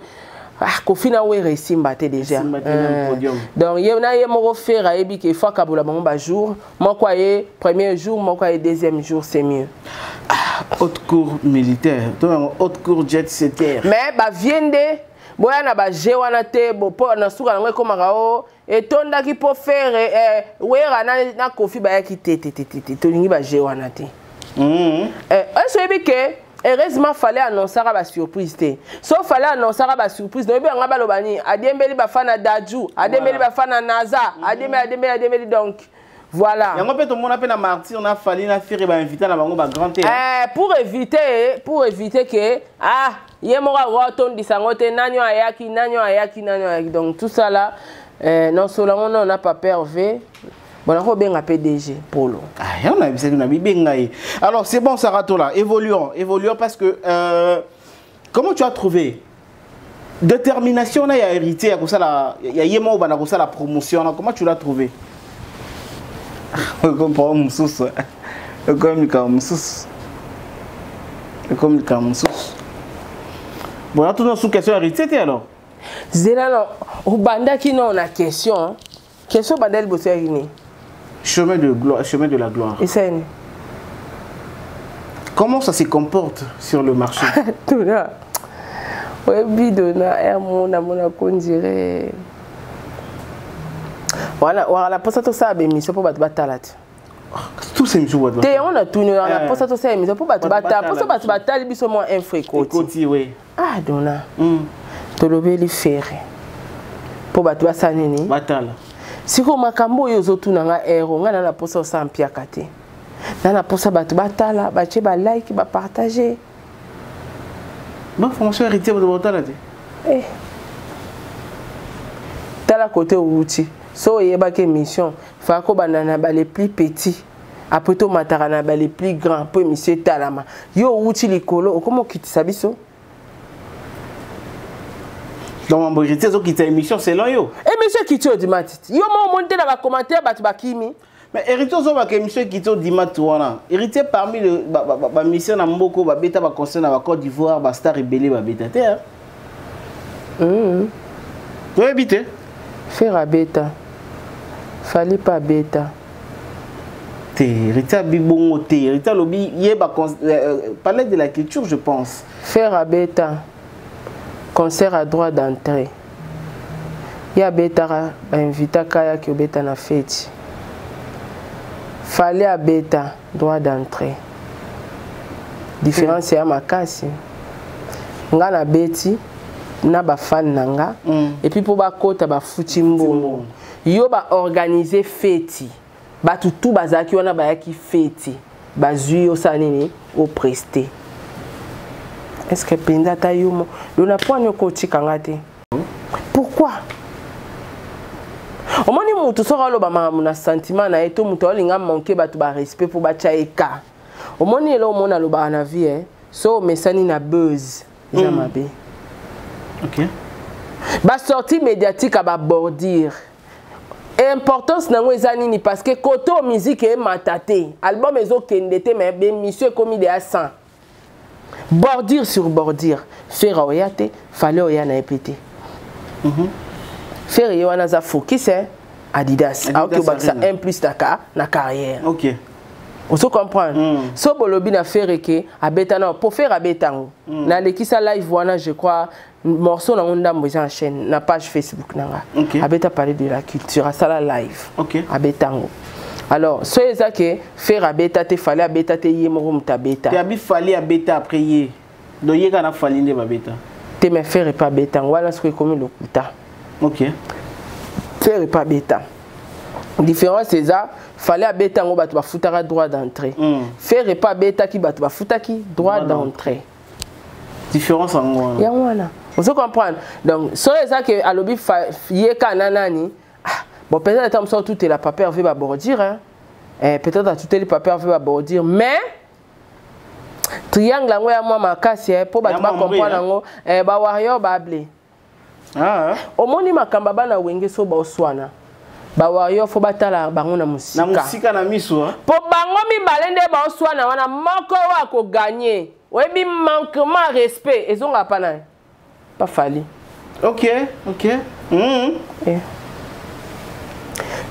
Kofi na wera simba te déjà. Donc yena yemo faire ebi ke fa kabula bango ba jour, moi quoi premier jour, moi quoi deuxième jour c'est mieux. Haute cour militaire, haute cour jet setter. Mais ba viende boya na ba jewana te bo po na suka na ko magao et tonda ki po faire wera na Kofi ba ya ki te to lingi ba jewana te. Est-ce que heureusement fallait annoncer la surprise te. Sauf fallait annoncer la surprise. No be nga ba lobani adembeli ba fana Daju, adembeli ba fana Naza, adembeli donc voilà. Yango pe to mona pe na martyr na fali na firi ba inviter na bango ba grand terre. Pour éviter que yemora roton disangote nanyo ayaki donc tout ça là non seulement on n'a pas Hervé. Bon on bien un PDG Polo. On a vu na bibenga. Alors c'est bon Sarah Tola, évoluons parce que comment tu as trouvé détermination na ya hérité comme ça la ya yemo bana comme ça la promotion comment tu l'as trouvé? Comme bon, là, tout dans sous question hérité alors. Zéla au banda qui non la question. Question bandel bosserini. Chemin de gloire, chemin de la gloire. Et c'est comment ça se comporte sur le marché? Tout là. Ouais, bidona, mon on dirait. Voilà, pour ça tout ça émission pour battre batalat. Tout ces émissions battre. On a tourné la pour ça tout ça émission pour battre batalat. Pour ça battre batalat biso moins infréquent. Côté oui. Ah dona. To lobeli ferré. Pour battre basanini. Batala. Siko makambo yo zotu nanga ero ngana na posa sa mpiaka te. Nana pour ça batu batala, bache ba like, ba partager. Bon, formation héritier de batala te. Eh. Tala côté outil. So yeba ke mission, fa ko banana ba les plus petits. Après to matarana ba les plus grands pour monsieur talama. Yo outil likolo, comment quitte ça biso? Donc mon héritier zo quitte émission selon yo. Et monsieur quitte au dimat. Yo mo monter dans ba commentaire batu ba kimi. Mais héritier zo ba ke monsieur quitte au dimat wana. Héritier parmi le ba mission na mboko ba beta ba concert na Côte d'Ivoire ba star rebelle ba beta te. Tu veux éviter? Faire à bêta. Fallait pas bêta. Héritier bibongo te. Héritier lobby yeba parler de la culture je pense. Faire à bêta. Concert à droit d'entrée. Ya bêta invita kaya ki bêta na fête. Fallait à bêta droit d'entrée. Différence ya makasi. Nga na beti na ba fan nanga et puis pour ba kota ba futimbo. Yo ba organiser fête. Ba tout bazaki wana ba yaki fête. Ba zui yo sanini au presté. Est-ce que penda ta yumo lona point nyoko tikangate? Pourquoi? Au moins ni mutu sora lo ba na sentiment na eto mutu olinga manquer ba tu ba respect pour ba chaika. Au moins ni lo mona lo ba na vie so mesani na buzz jamabe. OK. Ba sortie médiatique à ba bordir. Importance nango ezanini parce que koto musique est mataté. Album ezo kendete mais monsieur comme il est à 100. Bordir sur bordir. Faire oyate, fallait oyana épété. Faire yoana za focus Adidas. Auto ba ça implique na carrière. OK. On se comprend. So bolobi na faire que abeta na pour faire abetango. Na lekisa live wana je crois morceau na onda mboza en chaîne na page Facebook nanga. Abeta parler de la culture à ça la live. OK. Abetango. Alors, so eza que faire abeta te fallait abeta te yemoro mutabeta. Te abi fallait abeta après yé. Do yé kana fallait ne babeta. Te me faire pas betango wala ce que comme le kuta. OK. Faire pas beta. Différence c'est ça, fallait abeta ngo batu ba futara droit d'entrée. Faire pas beta ki batu ba futaki droit d'entrée. Différence en moi. Ya wana. On se comprend. Donc, so eza que alobi yé kana nani. Bon, peut-être que tout est la papier veut abordir, hein. Peut-être que tout est le papier veut abordir, mais triangle là, moi ma casse, pour pas comprendre, ba warrior ba blé. Ah. Au moins ni makamba ba na wenge so ba oswana. Ba warrior faut batala bango na musika. Na musika na miso. Po bango mi balende ba oswana wana moko wa ko gagner. Webi manquement respect, ezonga pa na. Pas fali. OK, OK.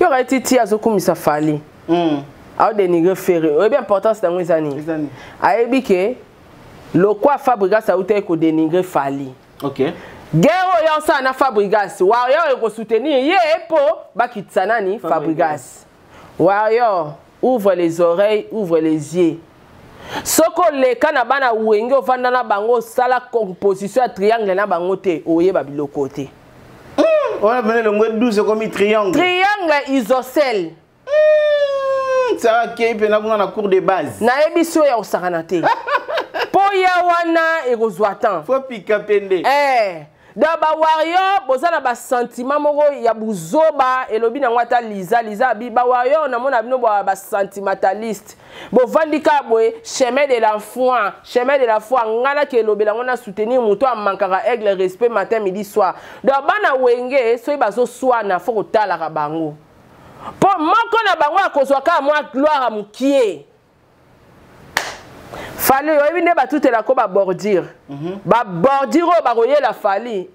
Il y aurait été tia comme ça fallait. A dénigrer ferré. Et bien important c'est dans les années. A ébiqué le quoi Fabregas a été ko dénigrer fallait. OK. Guerre yo ça na Fabregas. Warrior ko soutenir yé po ba kitsanani Fabregas. Warrior ouvre les oreilles, ouvre les yeux. Soko le kana bana wenge ofanda na bango sala composition à triangle na bango te oye ba biloko te. On a mené le mot 12 comme triangle. Triangle isocèle. Ça va qui est na cours de base. Na ebiso ya osakana te. Po ya wana ekozwatan. Faut pika pende. Da ba warrior bozana ba sentiment moko ya buzoba elobi na ngwata liza bi ba warrior na mona bino ba sentimentaliste. Bo vandika boy chemin de la foi ngana ke lobela ngona soutenir muto amankaka aigle respect matin midi soir. Da bana wenge so bazo swana fo kotala ka bango. Po moko na bango akozwa ka moi gloire a mukie. Fallait yo ebine ba tout la ko ba bordir. Ba bordir o ba royer la fali.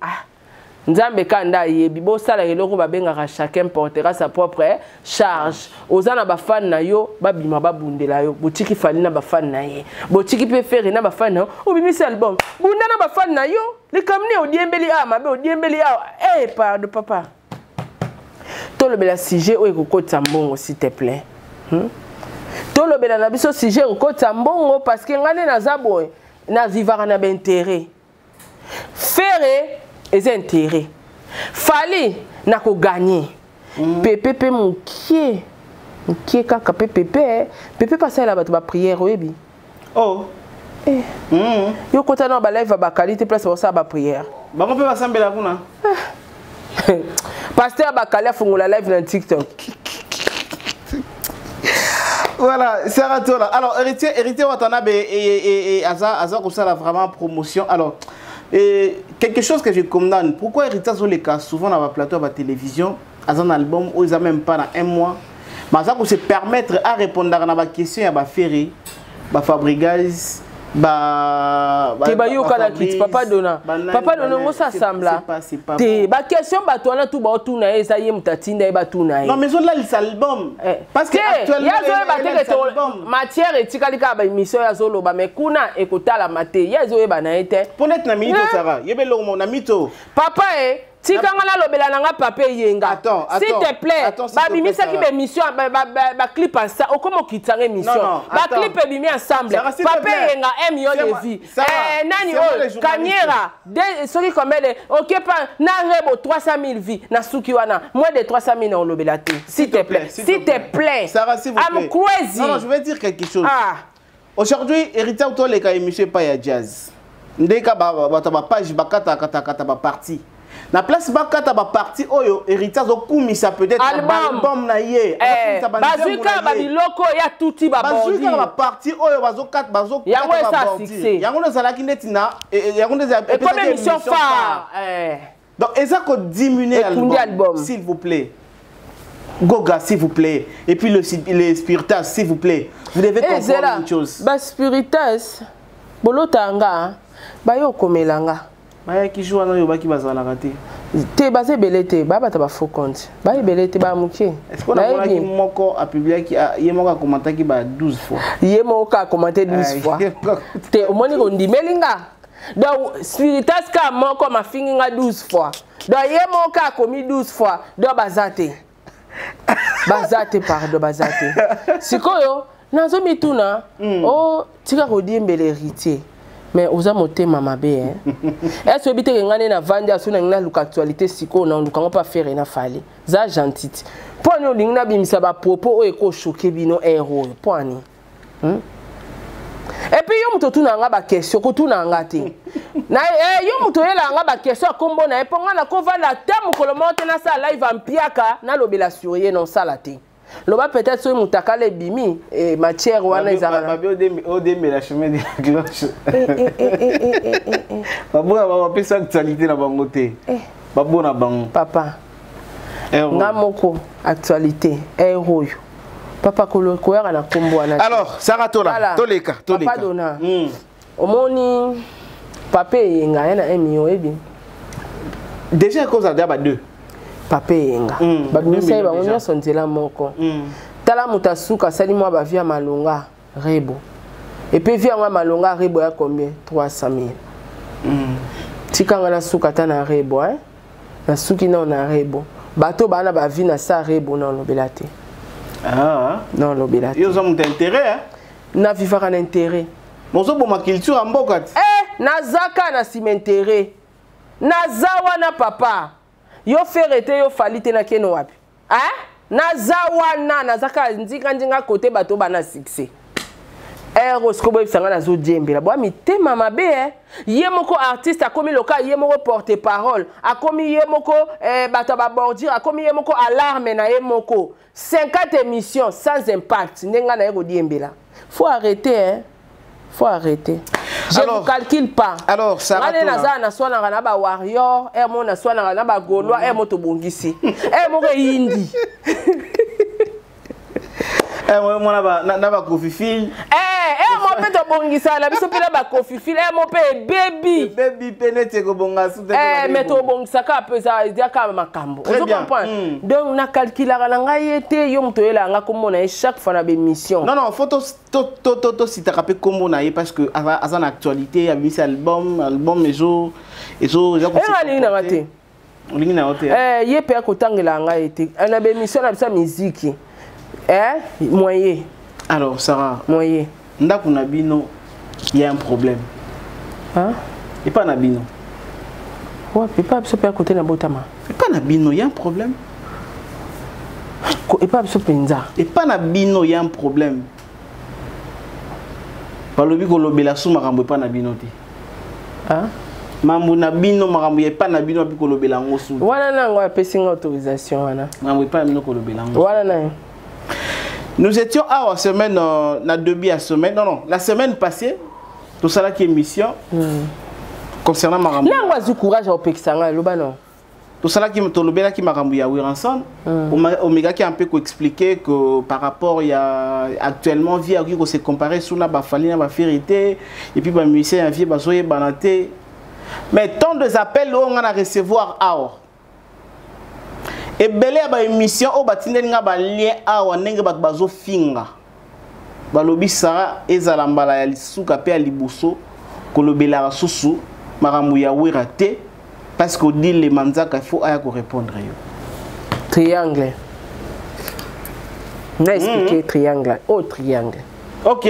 Nzambe kanda yebi bo sala eloko ba bengaka chacun portera sa propre charge. Ozana ba fan na yo ba bima ba bundela yo. Botiki fali na ba fan na ye. Botiki pe faire na ba fan na. Obimisi album. Bunda na ba fan na yo. Le kamni o diembeli mabe o diembeli pardon papa. To le bela sujet o ekokota mbongo s'il te plaît. To le bela na biso sujet ekokota mbongo parce que ngane na zabo na vivara na bintérêt. Faire les intérêts. Fallait na ko gagner. Pepe moukier. Qui est kaka Pépé passer là ba prière oyebi. Oh. Yo kota na ba live ba qualité place pour ça ba prière. Ba ko pe ba sambela kuna. Pasteur Bakali a fait la live dans TikTok. Voilà, Sarah Tola. Alors, héritier Watanabe et Aza comme ça, la vraiment promotion. Alors, quelque chose que je condamne. Pourquoi héritier Zoleka, souvent dans la plateau, à la télévision, Aza un album, où ils n'ont même pas dans un mois, mais Aza pour se permettre à répondre à la question, à la ferry, à Fabrigaz, papa dona ça semble ba question ba toi tout ba tout na eza yem tatinda ba tout na non mais on là l'album parce que actuellement matière etikali ka ba émission ya zolo ba mais kuna ekotala mate ya zo ba na ete pour net na mito Sarah yebelo mo na mito papa tika ngana lobela nanga papa yenga s'il te plaît ba bimisa ki be mission ba clip ça o comme kitanga émission ba clip bimi ensemble papa yenga 1 million de vies nani o Kanyera soki komele OK pas na rebo 300 000 vies na suki wana moins de 300 000 on lobela te s'il te plaît Sarah s'il vous plaît I'm crazy non je vais dire quelque chose aujourd'hui héritier auto les ka émission pas ya jazz ndeka ba page bakata kata ba parti na place bakata ba parti oyo héritier zo kumisa peut-être album na ye bazuka ba biloko ya tuti ba bondi bazuka ba parti oyo bazo kata bazo yango ça succès yango no zalaki neti na yango no zalaki comme émission phare donc eza ko diminuer l'album s'il vous plaît Goga s'il vous plaît et puis les Spiritas s'il vous plaît vous devez comprendre une chose ba Spiritas bolotanga ba yo komelanga ba ki joue na yo ba ki bazala raté te bazé belete ba bata ba faux compte ba belete ba muke est-ce qu'on a qui moko a publié qui yé moko a commenté qui ba 12 fois yé moko a commenté 12 fois te omoni ko ndimelinga donc Spiritas ka moko ma finginga 12 fois donc yé moko a commis 12 fois donc bazate pardon bazate sikoyo nazo mituna o tika ko diembele héritier mais oza motema mabe est-ce que bité ngane na vandi asuna ngina luka actualité siko na luka pas faire na fali za gentil pour nous lingna bimisa ba propos o eko choquer bino héros pour ani et puis yo muto tuna nga ba question ko tuna nga te na yo muto yela nga ba question kombo na eponga na ko vanda temu kolomote na sa live ampiaka na lobela surye non sala te loba peut-être so mutaka le bimi et matière wana ezana au demi la chemin de la cloche babona ba pesa actualité na bango te babona bango papa nga moko actualité héros papa kolo koyaka na kombo wana alors Sarah Tola toleka papa dona omoni papa yenga yana 1 million ebi déjà cause à ba 2 papa yenga babimisa ba onya sonzela moko tala mutasuka sali mwa ba via malonga rebo et puis via mwa malonga rebo ya combien 300 000 tikanga na suka ta na rebo na suki na rebo bato bana ba vi na sa rebo na lobela te non lobela te yo zo mut intérêt na vivaka na intérêt mozo bo ma culture en mboka nazaka na simentere nazawa na papa yo ferete yo falite na keno wapi nazawa na nazaka ndinga côté bato bana succès Eros kobo ibsanga na zo djembela bo mitema mabe ye moko artiste akomi loka ye moko porte parole akomi ye moko bato ba bordir akomi ye moko alarme na ye moko 50 émissions sans impact ndenga na yego diembela faut arrêter faut arrêter. Je ne calcule pas. Alors, ça va. Na swana na ba warrior, mo na swana na ba gaulois, mo to bongisi. Mo ke indi. Mo na ba kofifil. Mo pe to bongisa la biso pe na ba kofifil, mo pe baby penete ko bonga su te. Mais to bongisa ka pe za dia ka makambo. Vous comprenez? Donc na calculer la ngai ete yo mto yela nga ko mona chaque fois na be mission. Non photo si tu rappelles comment on a parce que à son actualité il y a mis album mezo ye pe akotangela nga ete ana be mission na bisa musique moyen alors Sarah moyen ndako na bino il y a un problème et pas na bino ouais pas ça peut côté na botama et pas na bino il y a un problème Et pas biso penza. Et pas na bino, il y a un problème. Balobi ko lobela sou makambo e pas na bino te. Ah? Mambo na bino makambo e pas na bino bi ko lobela ngo sou. Wana nango apesi nga autorisation wana. Mambo e pas na bino ko lobela ngo. Wana na. Nous étions à la semaine, na début à semaine, non, la semaine passée, tout ça là qui est mission concernant Marambo. Là, on a du courage au Pexanga, le non. Tout ça là qui m'a Marambo ya Wiranson, Omega qui a un peu expliqué que par rapport il y a actuellement vie à qui se comparer sous la bafali na vérité et puis ba musicien vie bazoye banaté. Mais tant de appels on a recevoir alors. Et belé ba émission o batindeli nga ba lien awa ndenge bato bazo finga balobi sara ezala mbala ya lisuka pe ya liboso kolobela susu makambo ya wera te parce que dit les manzaka il faut aya ko répondre yo triangle na expliquer triangle oh triangle OK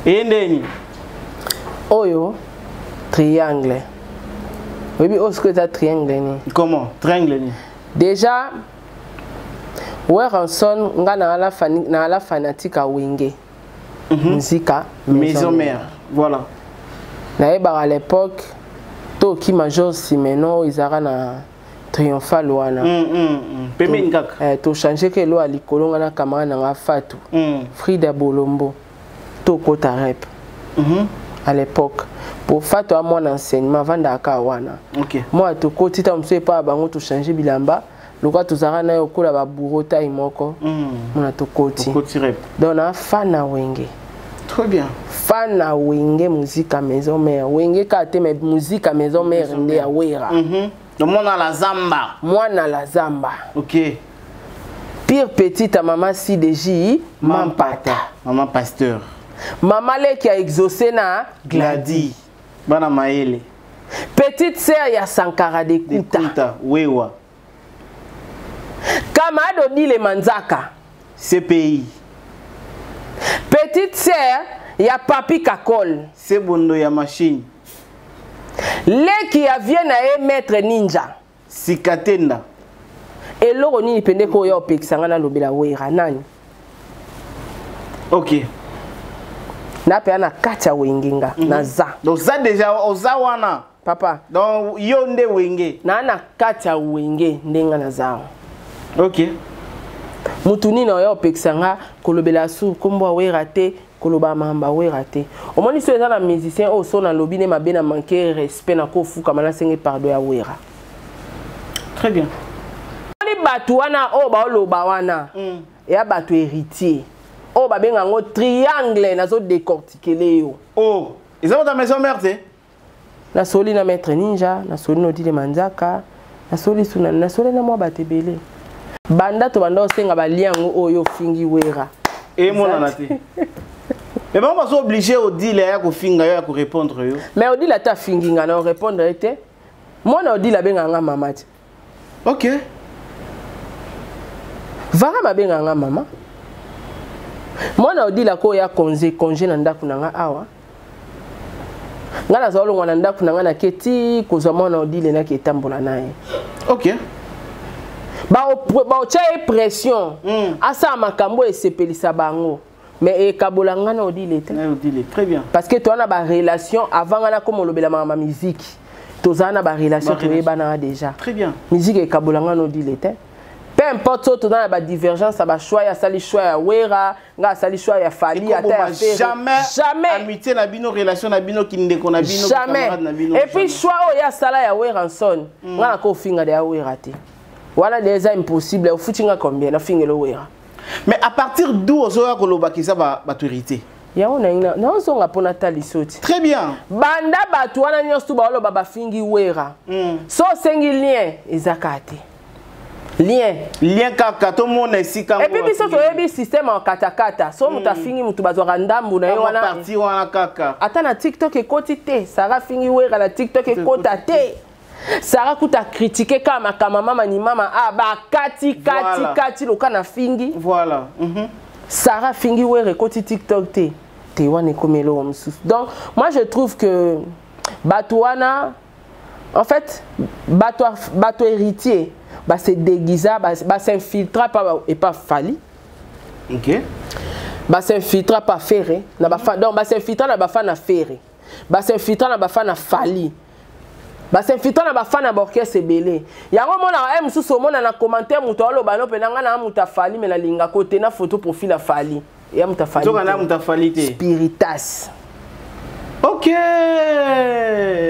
et ndeni oyo triangle oui o ce que ça triangle ni comment triangle ni déjà Wiranson nga na la fanatique a wenge musica maison mère voilà na à l'époque to ki major Simeno izara na triomphal wana pemeni kaka to changer que lo alikolo nga na kamara na nga Fatu Frida Bolombo to kota rap à l'époque pour Fatu à mon enseignement vanda ka wana OK moi to koti ta mso pas bango to changer bilamba loka to zara na yokola ba burota imoko mona to koti rap donc na fana wenge très bien fana wenge musique à maison mère wenge ka te mais musique à maison mère ndé ya wera le monde à la zamba moi na la zamba OK pire petite à maman CDJ Mampata maman pasteur maman le qui a exaucé na Gladi bana maele petite sœur ya Sankara de Kuta wewa Kamado dit les Manzaka CPI petite sœur ya Papi Kakol c'est bondo ya machine le qui a vient na maître ninja Sikatenda et loro ni pende ko yo pexanga na lobela wera nani OK na pe na kacha wenginga na za donc ça déjà oza wana papa donc yo nde wenge na kacha wenge ndenga na za OK mutuni na yo pexanga kolobela su kombo wera te koloba mamba wera te o moni so eza na musicien o so na lobine mabe na manquer respect na ko fuka mana senge pardon ya wera très bien oni batu wana o ba loba wana ya batu héritier o ba benga ngo triangle nazo décortiquer yo oh ils ont dans maison mère te na soli na maître ninja na soli no dile manzaka na soli suna na soli na mwa batebele banda to banda osenga ba liango oyo fingi wera et mon na te mais bon on va obligé au dealer ya ko finga ya ko répondre yo mais au dealer ta fingi nga na répondre te moi na au dealer benga nga mama ti OK vara ma benga nga mama moi na au dealer ko ya congé na ndaku na nga awa nga na zolo ngwana ndaku na nga na keti ko zo moi na au dealer na ke tambola nae OK ba o tchaye pression asa makambo esepelisa bango mais e kabolanga na odile te très bien parce que toi na ba relation avant na comme lobela ma musique toza na ba relation to ebana déjà très bien musique e kabolanga na odile te peu importe to na ba divergence ba choix ya sali choix ya wera nga sali choix ya fali ata ya jamais amitié na bino relation na bino kindeko na bino camarade na bino et puis choix o ya sala ya Wiranson nga ko finga de ya wera te voilà déjà impossible au foutinga combien na fingelo wera mais à partir d'où ozoya koloba kisa ba autorité ya ona na ozonga pona talisoti très bien banda batu wana nyosto ba oloba ba fingi wera so sengi lien ezakate lien kaka to mona sika et puis biso to yebi système en katakata so muta fingi mutu bazwa ndambu na yo wana parti wana kaka ata na TikTok ekoti te Sara fingi wera na TikTok ekota te Sara kuta critiquer kama mama ni mama ba kati loka na fingi voilà Sara fingi wera ekoti TikTok te wana komelo msusu donc moi je trouve que batu wana en fait bato héritier se déguisa, s'infiltra et pas Fali. OK. S'infiltra pas Ferré, donc s'infiltra na bafana Ferré. S'infiltra na bafana Fali. S'infiltra na bafana orchestre belé. Yango mona mususu mona na commentaire muto aloba no penanga na muta Fali mais na linga côté na photo profil a Fali. Ya muta Fali. Toka na muta Fali te. Spiritas. OK.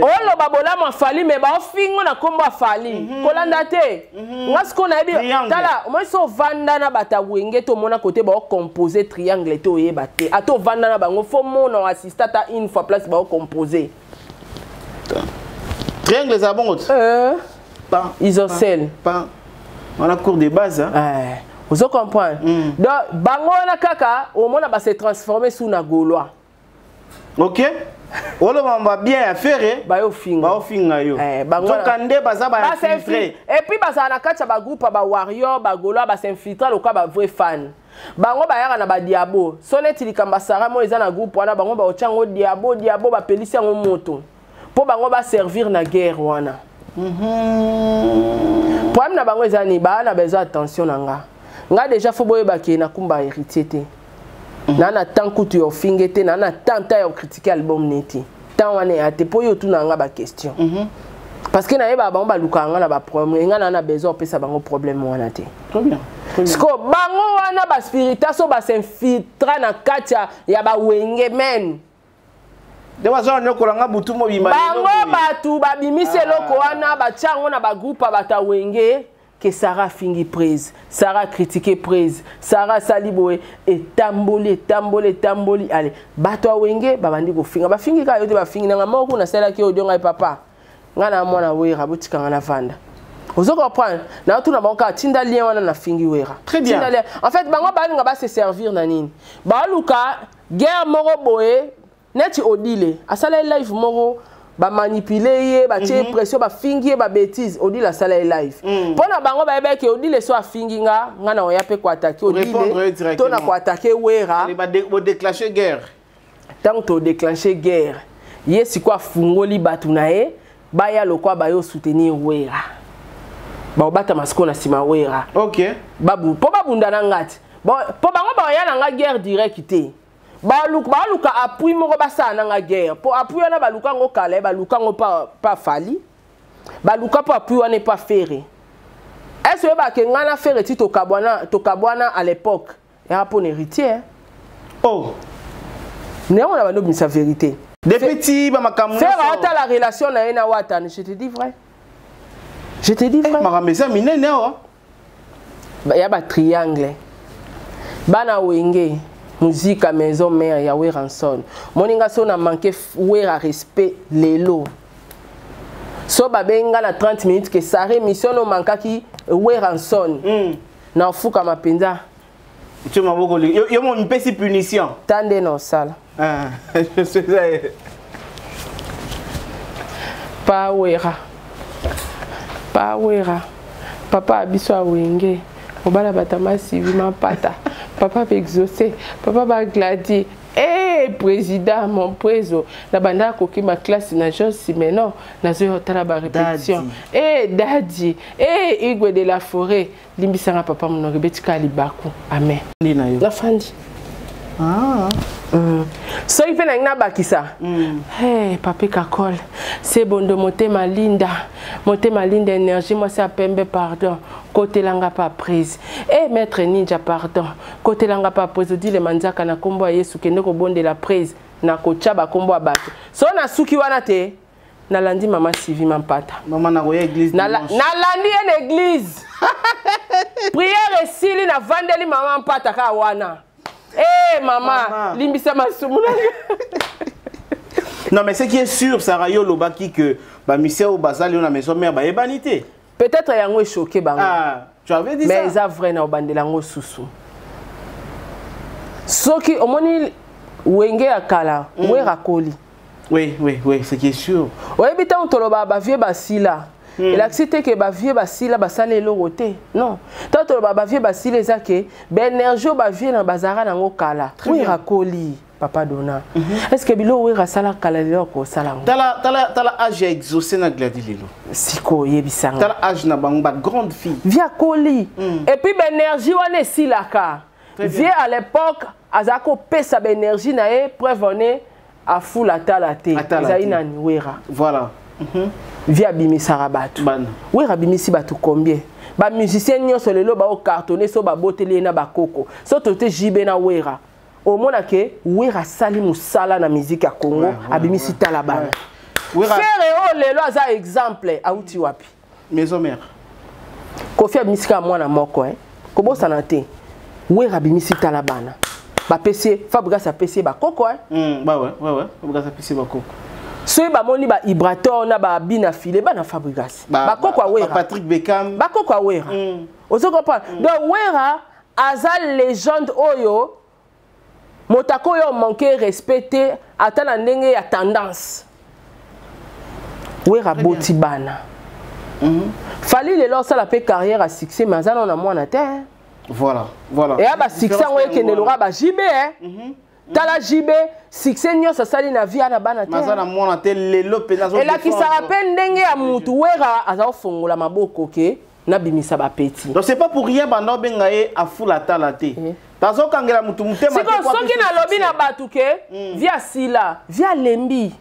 Olo babola ma Fali mais ba fingo na kombo Fali. Kolanda te. Ngasko na bi tala, moi so vanda na bata wenge to mona côté ba composer triangle to yeba te. Ato vanda na bango fo mona assistata une fois place ba composer. Triangle ça bon. Pas isocèle. Pas. On a cours de base hein. Vous comprenez? Donc bango na kaka au mona ba se transformer sous na gaulois. OK. Olo mamba bien faire ba yo finga. Ba finga yo. Bango kande baza ba infiltrer. Et puis baza na kacha ba groupe ba warrior ba gaulois ba s'infiltrer loka ba vrai fan. Bango ba yaka na ba diabo. Soneti likamba sara mo eza na groupe wana bango ba ochango diabo ba pelisi ngo moto. Po bango ba servir na guerre wana. Problème na bango eza ni ba na besoin attention nanga. Nga déjà faut boye ba ki na kumba héritier te. Nana tant que tu as fingé, nana tant que tu critiqué l'album neti. Tant on est à te poser tout nanga ba question. Parce que na eba ba ba lukanga na ba problème, nga nana besoin pesa bango problème wana te. Très bien. Sko bango wana ba spiritation ba s'infiltra na katia ya ba wenge men. De wazo ne kolanga butu mo bimba. Bango batu ba bimise loko wana ba chango na ba groupe ba ta wenge. Que Sarah fingi prise, Sarah critiqué prise, Sarah saliboé et tamboli. Allez, bato wenge babandi ko finga ba fingi ka yote ba fingi na moko na sala ki odionga papa. Ngana mwana wera butika ngana vanda. Ozo comprendre na tout na banka tinda lien wana na fingi wera. Très bien. En fait bango ba nga ba se servir na nini. Ba luka guerre moro boé neti odile. Asala live moro ba manipuler ba tie pression ba fingi ba bêtise odi la sala live pona bango ba yeba ke odi le so afingi nga na oya pe ko attaquer odi le to na ko attaquer wera ba déclencher guerre tant to déclencher guerre yesi kwa fungoli batu na e ba ya lokwa ba yo soutenir wera ba obata masko na sima wera. OK babu po babunda na ngati po bango ba ya na nga guerre directe baluka appui moko basana nga guerre pour appui na baluka ngo kala baluka ngo pas Fali baluka pour appui on n'est pas ferré est-ce que ba ke ngana ferré ti to kabwana à l'époque era pour héritier oh ne on a ba no sa vérité depuis ti ba makamu faire ata la relation na ena wata je te dis vrai makamesa minene oh ya ba triangle bana wenge musique à maison mère ya Weranson moninga so na manqué wera respect lelo so babenga na 30 minutes que sare mission no manka ki Weranson na fuka mapenza tu maboko yo mo mpesi punition tande no sala je sais ça pa wera papa abiso awenge obala batama sivi mapata papa va exaucer, papa va gladier. Eh, président, mon préso, la banda koki ma classe na Josi mais non, na zo hotala ba répétition. Eh, daddy, eh, Igwe de la forêt, limbisanga papa mon rebetika libaku. Amen. La fandi. So il fait na bakisa. Hey, papa kakol. C'est bon de motema linda énergie moi ça pembe pardon. Côté langa pas prise. Eh maître ninja pardon. Côté langa pas prise dit le manzaka na kombo Yesu kende ko bonde la prise na ko chaba kombo abato. So na suki wana te na landi mama Sivi mampata. Maman na koya église. Na landi en église. Prière et sili na vandeli mama mampata ka wana. Eh maman, limbisa masumu. Non mais ce qui est sûr Sarah yo lobaki que ba misère au bazali on a maison mère ba ebanité. Peut-être yango choqué bango. Ah, tu avais dit mais ça. Mais ça vrai na obandela ngo susu. Soki omoni wenge akala, wera koli. Oui, ce qui est sûr. Oui, bita on toloba ba vie basila. Il accepte que ba vie basila basale loroté. Non. Tant toloba ba vie basila ezake, ben énergie ba vie na bazara na ngo kala. Wera koli. Papa Dona. Est-ce que bilo wera sala kala lelo ko sala? Tala âge exaucé na gladi lelo. Siko yebisanga. Tala âge na bangba grande fille. Via Koli. Et puis l'énergie wane silaka. Via à l'époque azako pesa l'énergie na e prévone à fou la talate. Zaina ni wera. Voilà. Via bimisa rabatu. Wera bimisi batu combien? Ba musicien nyonso lelo ba o cartonné so ba boteli na ba koko. So tote jibe na wera. Au mona ke wera sali musala na musique ya Congo abimisi talabana. Frère lelo aza exemple auti wapi. Maison mère. Kofi abimisi ka mwana moko Kobo sanate. Wera abimisi talabana. Ba PC Fabregas a PC ba koko Bah ouais. Fabregas a PC ba koko. Soy ba moni ba Ibrator na ba bina filé ba na Fabregas. Ba koko wera. Patrick Beckham. Ba koko wera. Ozo comprendre. Donc wera aza légende oyo motako yo manqué respecté atana ndenge ya tendance. Wera boti bana. Fali lelo ça la pe carrière à succès mais azana na mwana te. Voilà. Et aba succès ngoye ke nelora ba jibe Tala jibe succès nyo sa sali na via na bana te. Mazana mwana te lelo pena zo. Et la ki sa rappelle ndenge ya mutu wera aza fongola maboko ke na bimisa ba petit. Donc c'est pas pour rien bando bengaye a fula tala te. Tazo kangela mutu mutema te. Siko soki na lobi na batu ke via sila, via lembi.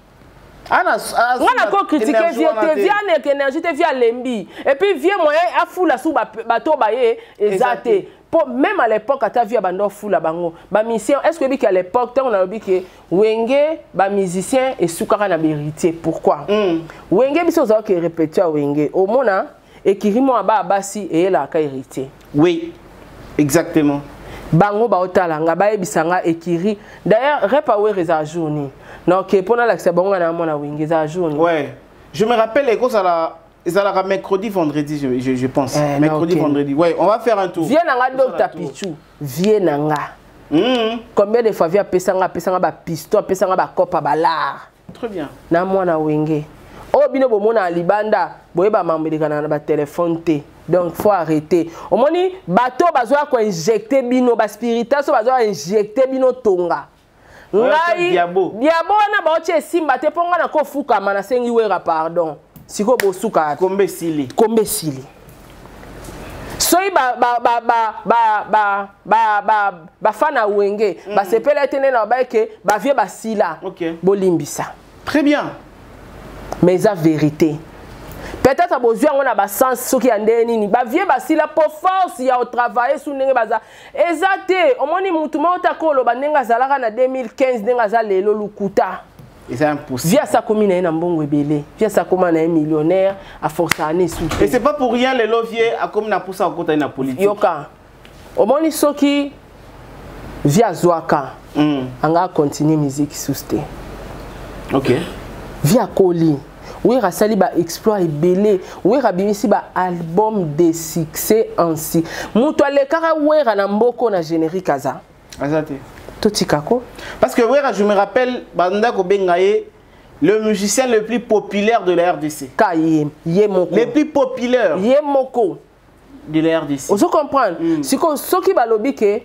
On a ko critiquer via te via nek énergie te via lembi. Et puis via moyen a fula sou bato baye ezate. Pour même à l'époque à ta vie bando fula bango. Ba musicien est-ce que à l'époque on a dit que Wenge ba musicien et soukara na héritier. Pourquoi? Wenge biso za ke répéter Wenge. Au mona et kirimo aba basi et la ka héritier. Oui. Exactement. Bango ba otalanga ba ebisanga ekiri. D'ailleurs repa we reza journée. Donc pour l'accès bango na mona Wenge za journée. Ouais. Je me rappelle que ça la mercredi, vendredi, je pense. Mercredi, vendredi. Ouais, on va faire un tour. Viens nanga Dr Pichu. Viens nanga. Combien de fois via pesanga ba piston, pesanga ba kopa balar. Très bien. Na mwana Wenge. Oh bino bo mona libanda, boye ba mambilika na ba téléphone te. Donc faut arrêter. Au moni bateau bazoa ko injecter bino ba spiritation bazoa injecter bino tonga. Ngai diabo na ba otie simba te ponga na ko fuka mana sengi wera pardon. Siko bosuka kombe sili soyi ba fana Wenge ba sepela tene na ba ke ba vie ba sila bolimbisa très bien mais la vérité peut-être à besoin on a ba sens soki andeni ni ba vie ba sila pour force ya au travailler sous ndenge baza exacté omoni mutu mota kolo bandenga zalaka na 2015 ndenga za lelo lukuta. C'est impossible. Via sa commune un bon webele, via sa commune un millionnaire à force année sous. Et c'est pas pour rien les loviers à comme na poussa au côté na politique. Yoka. Au moni soki via Zoaka. Anga continue musique souste. OK. Via Koli. Oui rasali ba exploit belé. Oui rabimisi ba album de succès ainsi. Muto le kara wera na mboko na générique aza. Azate. Totikako. Parce que je me rappelle, le musicien le plus populaire de la RDC. Le plus populaire de la RDC. Vous comprenez? Si ceux qui balobi que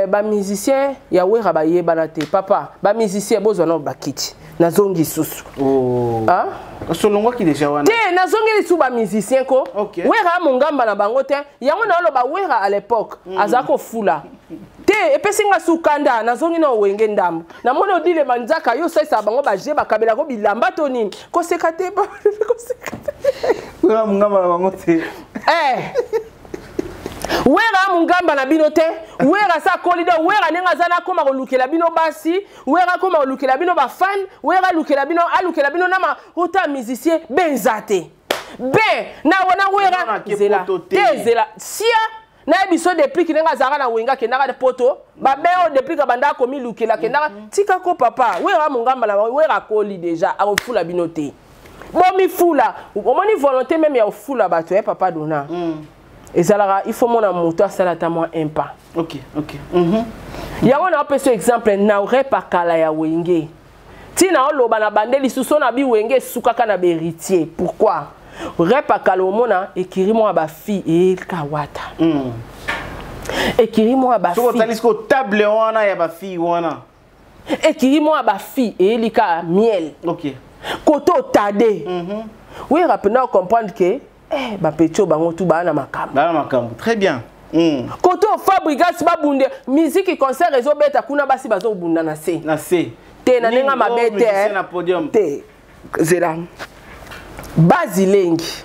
ba musicien ya wera ba yebanate papa ba musicien bozona bakiti na zongi susu. Oh. Ah? Solongo ki déjà wana. Te na zongi su ba musicien ko. Wera mongamba na bango te. Yango na lo ba wera à l'époque azako fula. Et puis singa sukanda na zongi na Wenge ndambo na mono dile manzaka yo sasa bango baje bakabela ko bilamba to nini ko sekate ba ko sekate wera mungamba na bango te wera mungamba na bino te wera sa kolida wera nenga zana koma ko lukela bino basi wera koma ko lukela bino ba fan wera lukela bino alukela bino na ma ota musicien benzate na wana wera zela tezela sia na biso depuis ki nga zara na Wenga ke ndaka de poto ba beo depuis ka banda ko mi lukela ke ndaka tika ko papa wera mongamba la wera koli déjà a ofula binote bon mi fula o moni volonté même ya ofula bato papa Dona ezalaka il faut mona moto asala ta moi impa. OK. Ya on a un exemple na repa kala ya Wenge tina oloba na bandeli suso na bi Wenge sukaka na héritier. Pourquoi? Repa kalomona ekirimo ba fi e kawata. Ekirimo ba fi. So talisko table wana ya ba fi wana. Et qui moi ba fille et elika miel. OK. Koto tade. Oui, rapidement comprendre que ba petio bango tout ba na makambo. Ba na makambo. Très bien. Koto fabrigas ba bunde musique concert réseau beta kuna basi bazo bunda na se. Na se. Te na nenga mabete. Na podium. Te. Zela. Basilengi.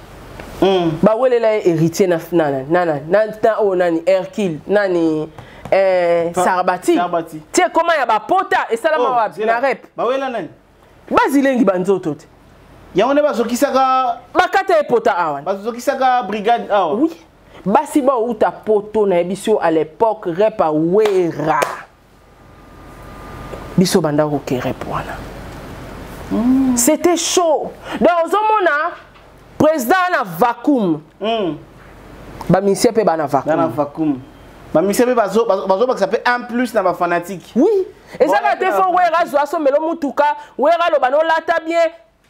Ba welela héritier na nani Hercule nani Sarbati. Tiens comment ya ba pota et salama wa na rep. Ba wela nani? Basilengi banzoto te. Ya on ba zokisaka bakata e pota awan. Ba zokisaka brigade awan. Oui. Basi ba uta poto na biso à l'époque rep a wera. Biso banda ko ke rep wana. C'était chaud. Dans zomona président na vacuum. Ba monsieur pe ba na vacuum. Na vacuum. Ba monsieur pe bazo ba ça fait un plus na ba fanatique. Oui. Et ça va te faire wera zo aso melo mutuka, wera lo bano lata bien.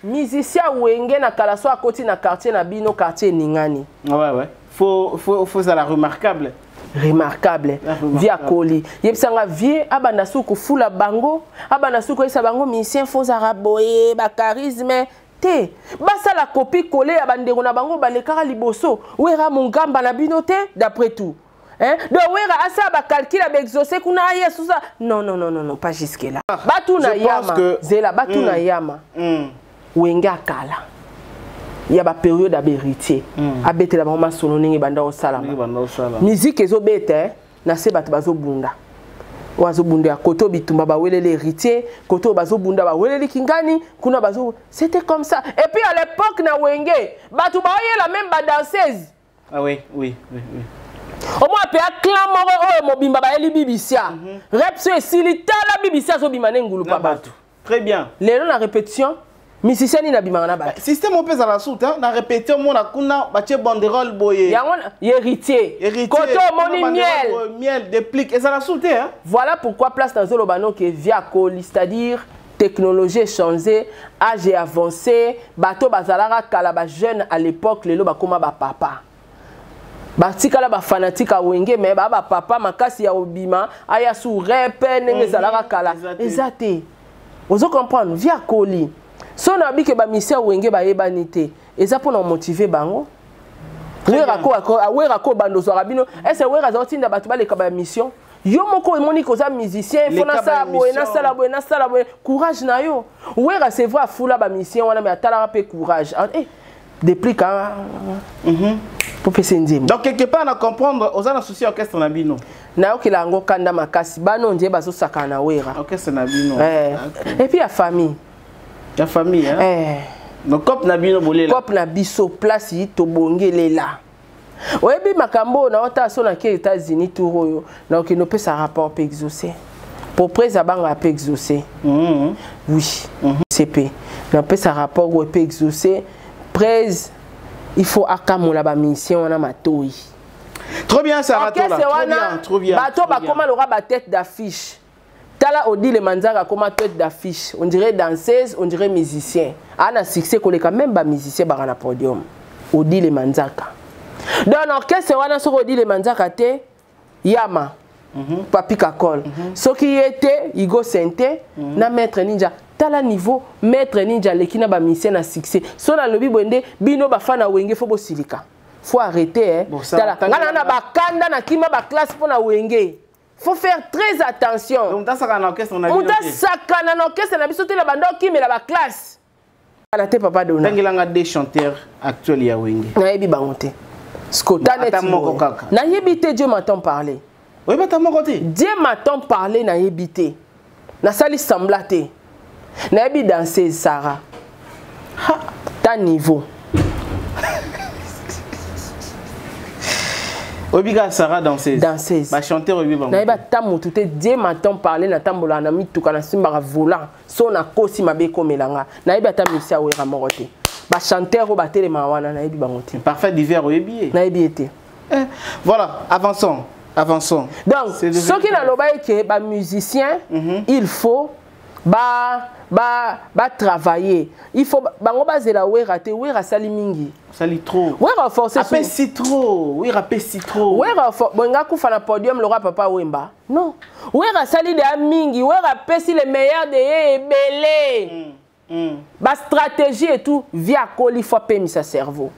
Musicien wenge na kalaso a côté na quartier na bino quartier ningani. Ouais. Faut ça la remarquable. Remarquable. Via Koli. Yebsanga vie abana suku fula bango, abana suku esa bango musicien faut araboye ba charisme. Te basa la copie collée à bandero na bango balekara liboso wera mungamba na binote d'après tout hein donc wera asa ba calcul ba exaucer kuna yesu ça non pas jusque là batu na yama zela batu na yama wenga kala ya ba période abéritier abete la mama solo ningi banda osala musique ezo bete na se batu bazo bunda wazo bunda ya koto bitumba ba welele héritier koto bazo bunda ba welele kingani kuna bazo c'était comme ça et puis à l'époque na wenge batu ba yela même ba danseuse oui au moins pe acclamor o mobimba ba eli bibisia rep so silita la bibisia zo bimane ngulu pa batu très bien lelo na répétition musicien ni na bimana na batu système opé za la soute na répéter mon na kuna ba che banderole boye yango héritier koto moni miel déplique et ça la soute hein voilà pourquoi place dans le bano que via Koli c'est-à-dire technologie changée âge avancé bato bazalara kala ba jeune à l'époque lelo ba koma ba papa batikala ba fanatique a wenge mais ba papa makasi ya obima aya sou rep nenge zalara kala exacté ozo comprendre via Koli so na bi ke ba misia wenge ba yebanité eza pour nous motiver bango wera ko bando so rabino est-ce wera za tinda batu ba le ka ba mission yo moko moni ko za musicien faut na sala boye courage na yo wera c'est vrai fula ba mission wana mais atala pe courage depuis quand pour faire nzembo donc quelque part na comprendre aux ana souci orchestre na bino na okela ngo kanda makasi bano ndie bazo saka na wera orchestre na bino et puis la famille hein donc cop na bino bolela cop na biso place yi to bongelela oyebi makambo na ota so na ke États-Unis touro na okino pe sa rapport pe exaucer pour presa banga pe exaucer oui CP na pe sa rapport go pe exaucer presse il faut akamola ba mission na matoi trop bien ça rato là trop bien bato ba comment aura ba tête d'affiche tala Odile Manzaka comme tête d'affiche on dirait danseuse on dirait musicien ana succès koleka même ba musicien ba na podium Odile Manzaka dans l'orchestre wana so Odile Manzaka te yama Papi Kakol ce qui était Igo Sente na maître ninja tala niveau maître ninja lekina ba musicien na succès so na lobi bwende bino ba fana wenge fo bo silika faut arrêter tala ngana na ba kanda na kima ba classe pour na wenge. Faut faire très attention. Donc dans ça orchestre on a dit. On sakana na orchestre na biso te la bando ki mais la classe. Ala te papa dona. Tangilanga des chanteurs actuels ya wenge. Na yebi bangote. Skotane ti. Na yebite Dieu m'entend parler. Oui ba ta mokote. Dieu m'entend parler na yebite. Na sali semblate. Na yebi danser Sarah. Ha, ta niveau. Obiga Sarah danseuse. Ba chanteur obi bango. Na ba tamu tout Dieu m'entend parler na tambola na mituka na simba volant. So na kosi mabe komelanga. Na ba ta misia wera morote. Ba chanteur o ba telema wana na yebi bangote. Parfait d'hiver oyebi. Na yebi été. Voilà, avançons. Donc ce qui na loba ke ba musicien il faut ba travailler. Il faut bango bazela wera te wera sali mingi. Sali trop. Wera forcer après si trop. Wera pe si trop. Wera bonga ku fana podium le roi papa Wemba. Non. Wera sali de mingi, wera pe si les meilleurs de belé. Ba stratégie et tout via coli faut pe mi sa cerveau.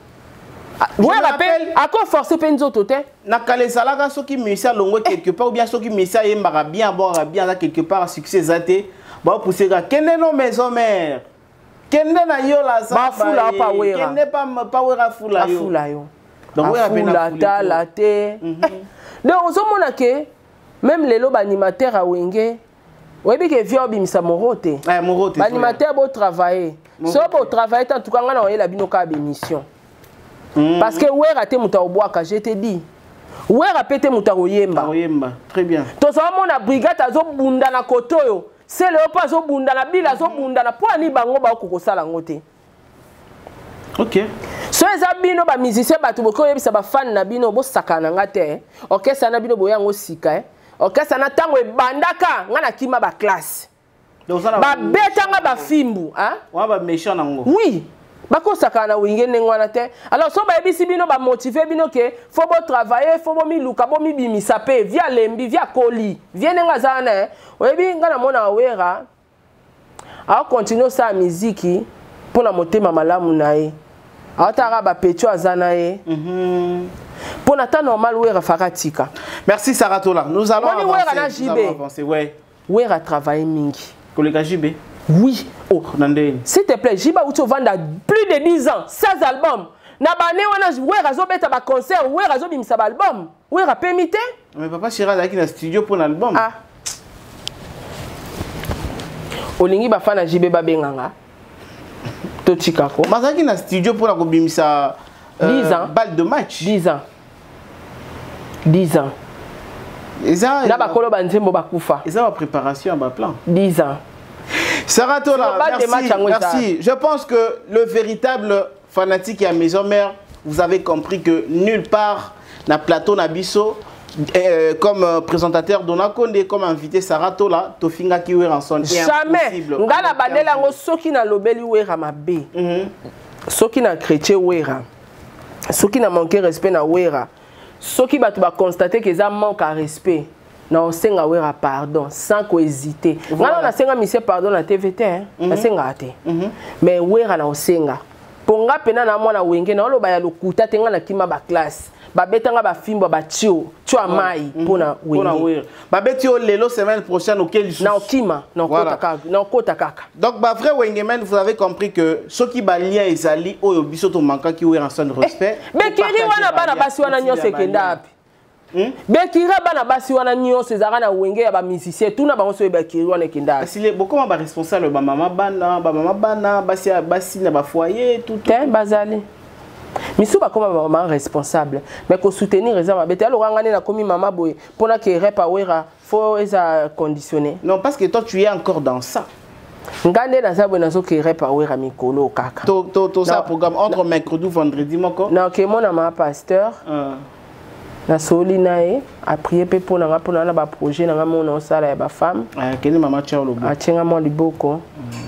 Oui, rappelle, à quoi forcer Penzo Toté? Nakale Salaga, ceux qui me longo quelque part, ou bien ceux qui me yembara bien, boire bien, quelque part, à succès zaté, bon, pousser à Kende no maison mère. Kende na yo la sa. Ba fula pa wera. Kende pas wera fula yo. Fula yo. Donc, wera fula ta la te. Donc, on se mona que, même les lobes animateurs à Wenge, oui, bien que vieux bimisa morote. Morote. Animateur beau travailler. So beau travailler, en tout cas, on a la binoka bémission. Parce que ouais raté muta oboaka, je te dis. Ouais rapete muta oyemba. Oyemba, très bien. To so mona brigade azo bunda na kotoyo. C'est le pas zo bunda na bila zo bunda na po ani bango ba ko sala ngote. OK. So eza bino ba musicien batu boko yebisa ba fan na bino bo sakana ngate. Orchestre na bino boyango sika orchestre na tango e bandaka ngana kima ba classe. Ba betanga ba fimbu, hein? Wa ba méchant nango. Oui. Bako sakana winge nengwana te. Alors so ba ebisi bino ba motiver bino ke faut bo travailler, faut bo mi luka bo mi bimisa pe via lembi, via koli. Vient nga zana oyebi ngana mona wera. A continuer sa musique pour la motema malamu na ye. A tara ba pecho azana ye. Pour na temps normal wera fakatika. Merci Saratola. Nous allons avancer. Ouais. Wera travailler mingi. Collègue JB. Oui. Oh, s'il te plaît, Jiba Oucho vend plus de 10 ans, 16 albums. Nabane wana wera zo beta ba concert, wera zo bimisa ba album. Wera permité? Mais papa Chira là qui na studio pour l'album. Ah. Olingi ba fana JB ba benganga. Totika ko. Mazaki na studio pour la bimisa 10 ans. Balle de match. 10 ans. 10 ans. Eza na ba kolo ba nzembo ba kufa. Eza ba préparation ba plan. 10 ans. Saratola, merci. Je pense que le véritable fanatique et à maison mère, vous avez compris que nulle part, na plateau Nabiso, comme présentateur Donakonde, comme invité Saratola, Tofinga Kiwe Ranson. Jamais. Ngala bandela ngo soki na lobeli wera mabe. Soki na chrétien wera. Soki na manquer respect na wera. Soki batu ba constater que ça manque à respect. Non, c'est un pardon, sans hésiter. Voilà. On a senga monsieur pardon na TVT, na senga ate. Mais wera na osenga. Ponga pena na mwana wenge na oloba ya lokuta tenga na kima ba classe. Ba betanga ba fimbo ba tio, tio amai pona wenge. Pona wera. Ba betio lelo semaine prochaine auquel jour. Na okima, na kota kaka, na kota kaka. Donc ba vrai wengemen, vous avez compris que ceux qui ba lien ezali oyo biso to manka ki wera son respect. Bekiri wana bana basi wana nyose kenda api. Bekira bana basi wana nyonso ezaka na wenge ya ba musicien tout na bango so bekiri wana kenda. Si les beaucoup ba responsable ba mama bana basi na ba foyer tout bazali. Misu ba comme maman responsable mais ko soutenir les hommes bete alors ngane na komi mama boy pona que repa wera faut eza conditionné. Non parce que toi tu es encore dans ça. Ngane na za bona so que repa wera mikolo kaka. To ça programme entre mercredi vendredi moko. Non que mon ama pasteur. Na soli nae a prier pe pour na ba projet na mona osala ya ba femme kene mama tia lobo a tienga mo liboko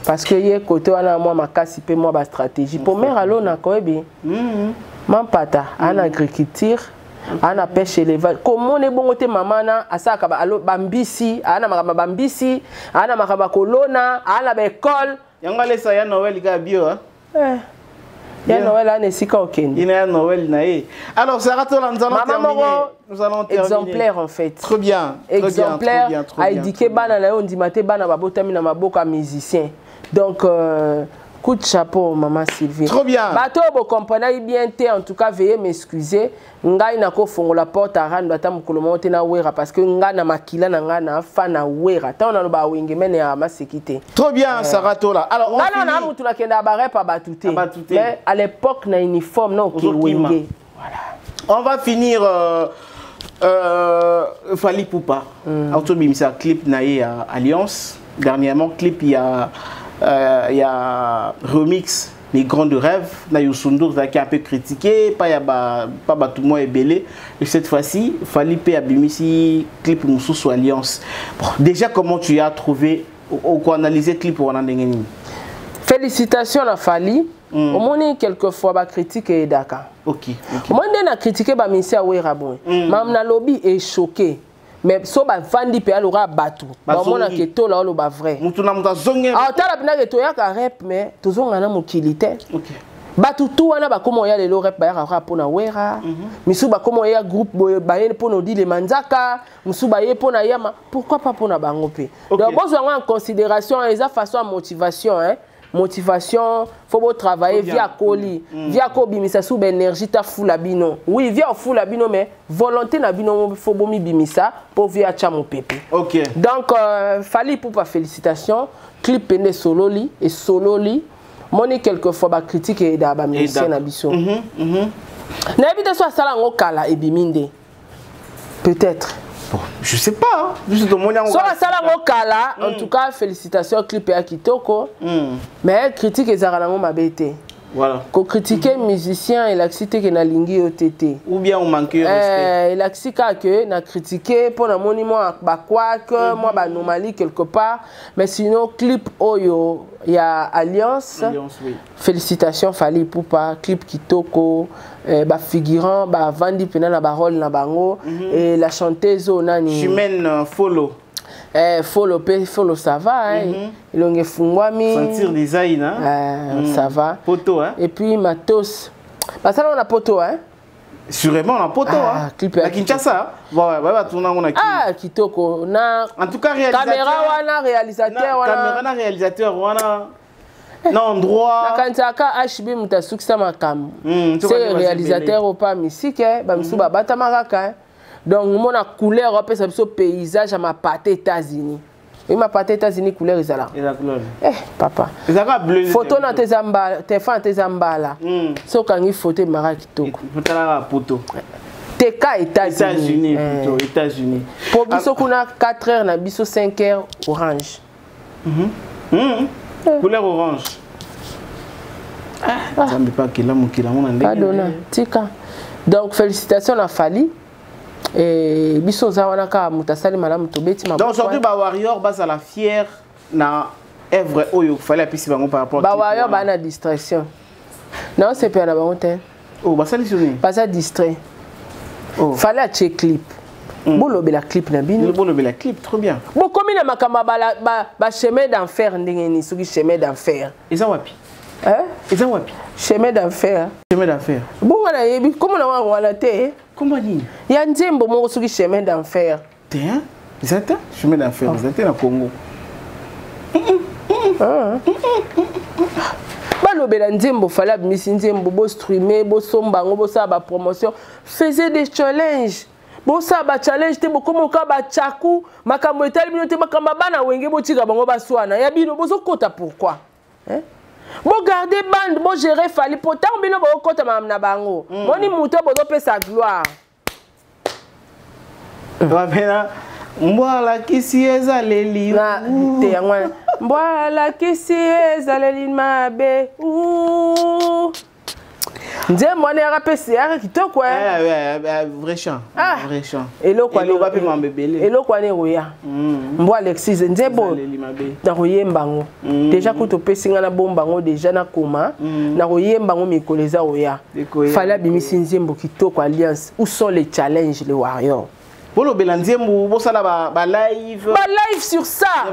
parce que ye côté wana moi makasi pe moi ba stratégie pour mère alo na koebi mampata ana agriculture ana pêche élevage comment ne bongo te mama na asaka ba alo bambisi ana makaba bambisi ana makaba kolona ana ba école yanga lesa ya Noël ga bio il y a Noël à Nessika au Kenya. Il y a Noël naé. Alors Saratola, nous allons terminer. Nous allons terminer. Exemplaire en fait. Très bien. Exemplaire. A indiqué bana na on dit maté bana babotami na maboka musicien. Donc coup de chapeau maman Sylvie. Très bien. Bato bo comprenez bien té en tout cas veuillez m'excuser. Ngai na ko fongo la porte à rando ata mukolo monte na wera parce que nga na makila na nga na fa na wera. Ta on a ba wenge mene ya masekité. Très bien Saratola. Alors on finit. Na mutu na kenda bare pa batuté. Mais à l'époque na uniforme non ki wenge. Voilà. On va finir Fali Poupa. Auto bimisa clip na Alliance. Dernièrement clip il y a remix Les Grands de Rêve, na Yosundur qui a un peu critiqué, pas tout le monde est belé. Et cette fois-ci, Fali P a bimisi clip Moussou Alliance. Bon, déjà comment tu as trouvé au analyser clip wana ndenge nini? Félicitations à Fali. Au moins quelquefois ba critique et daka. OK. Au moins na critiquer ba ministère Wera bon. Mam na lobby est choqué. Mais so ba vandi pe alora batu. Ba mona ke to la lo ba vrai. Mutu na muta zonge. Ah tala bina ke to ya ka rep mais to zonga na mokilité. OK. Batu tu wana ba komo ya lelo rep ba ya ra pona Wera. Misu ba komo ya groupe ba ye pona di le manzaka, misu ba ye pona yama. Pourquoi pas pona bango pe? Donc besoin en considération les façon motivation hein. Motivation, faut travailler via Koli, via Kobi, mais ça sous énergie ta fou la bino. Oui, via fou la bino, mais volonté na bino faut bomi bimisa pour via chamo pépé. OK. Donc fallait pour pas félicitations, clip pende sololi et sololi. Moni quelquefois ba critique et da ba musicien na biso. Na évite soit sala ngokala et biminde. Peut-être. Bon, je sais pas. Hein. Juste au moment où so sala ngokala, en tout cas félicitations clip ya kitoko. Mais critique ezara ngo mabete. Voilà. Ko critiquer musicien et la cité que na lingi OTT. Ou bien on manque de respect. La cika que na critiquer pour na monument ba quoi que moi ba normali quelque part, mais sinon clip oyo il y a Alliance. Alliance oui. Félicitations Fali Poupa, clip kitoko, ba figurant ba vandi pena na ba rôle na bango et la chanteuse nani. Chimène Follow. Follow ça va hein. Il onge fungwami. Sentir design hein. Ça va. Poto hein. Et puis matos. Parce que là on a poto hein. Sûrement on a poto hein. Clip à Kinshasa. Ouais, tourner on a Ah kitoko na. En tout cas réalisateur. Caméra wana réalisateur wana. Caméra na réalisateur wana. Na endroit. Na kantaka HB mutasukisa makam. C'est réalisateur ou pas musique ba misuba bata maraka. Donc, mon couleur, on peut savoir paysage à ma pâte États-Unis. Et ma pâte États-Unis, couleur est là. Eh, papa. Photo dans tes ambales, tes fans tes ambales. So quand il faut te marquer tout. Photo. TK États-Unis. États-Unis. Pour biso kuna 4 heures na biso 5 heures orange. Couleur orange. Ah, ça me pas qu'il a mon pardon, tika. Donc félicitations à Fali. Et biso zawana ka mutasali malamu tobeti donc aujourd'hui ba warrior bas à la fière na œuvre oyo fallait apisi bango par rapport ba warrior ba na distraction non c'est pas na bango te oh ba solutionner pas ça distrait oh fallait check clip bolobe la clip na bino bolobe la clip trop bien bon comme na makamba ba chemin d'enfer ndengeni soki chemin d'enfer eza wapi hein eza wapi chemin d'enfer bon wana yebi comment na wana te comment dire il y a nzembo moko soki chemin d'enfer te hein zata chemin d'enfer zata na Congo balobela nzembo fala bimisi nzembo bo streamer bo sombango bo sa ba promotion faisait des challenges bo sa ba challenge te bo komo ka ba chaku makambo etali bino te makamba bana wenge bo tika bango baswana ya bino bozo kota pourquoi hein bon garder bande bon gérer Fali pourtant bino bo kota mam na bango moni muto bozo pesa gloire wapena mbwala kisi ezaleli na te yangwa mbwala kisi ezaleli mabe nzembo ne rapesi ya kitoko vrai chant vrai chant eloko ani ba pe mambebele eloko ani roya mbo Alexis nzembo na royemba ngo déjà kuto pesinga na bomba ngo déjà na koma na royemba ngo mikoleza roya fala bimisi nzembo kitoko Alliance où sont les challenges les warriors Bolo belanziembu bosala ba live sur ça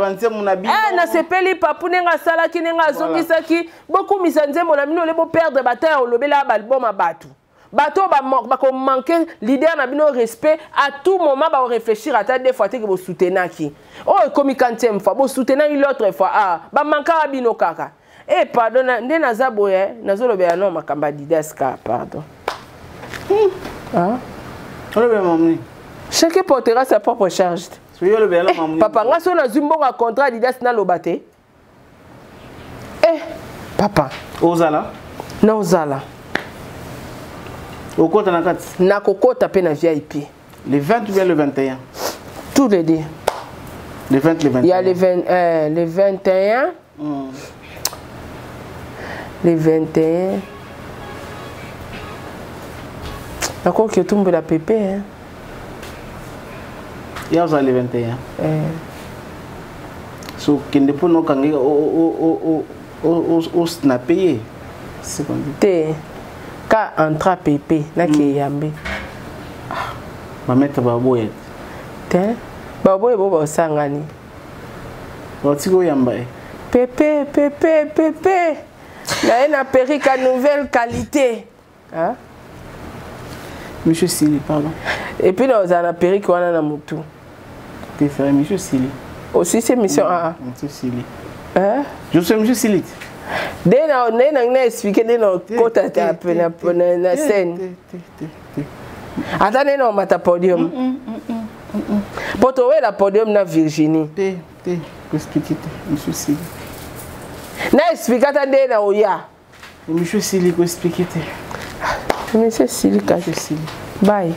na sepeli papu nenga sala ki nenga zongisa ki beaucoup misanzembo na bino le bo perdre bataille au lobela ba album abatu bato ba ko manquer leader na bino respect à tout moment ba réfléchir à ta des fois te que bo soutenir qui oh comme 40e fois bo soutenir l'autre fois ah ba manka bino kaka eh pardon nde nazaboye nazolobela non makamba didaska pardon chacun portera sa propre charge. Papa, nga so na zumbo nga contrat Adidas na lobate. Papa. Ozala? Na ozala. Okota na kati? Na kokota pe na VIP. Le 20 ou bien le 21? Tous les deux. Le 20, le 21. Il y a le 21. Le 21. D'accord que tout le monde a pépé, hein. Il y a le 21. So, kende po no kange o snapé. C'est comme dit. Te. Ka entra pépé na ke yambe. Ma mettre baboye. Te. Baboye bo ba sangani. O tiko yamba. Pépé, pépé, pépé. Na une perruque à nouvelle qualité. Hein? Monsieur Sili, pardon. Et puis nous avons une perruque wana na mutu. Préféré Monsieur Sili. Aussi c'est mission A. Monsieur Sili. Hein? Je suis Monsieur Sili. Dès na expliqué dès na kota ta na scène. Attendez non mata podium. Poto we la podium na Virginie. Te expliquer Monsieur Sili. Na expliquer attendez na oya. Monsieur Sili ko expliquer te. Monsieur Sili ka. Monsieur Sili. Bye.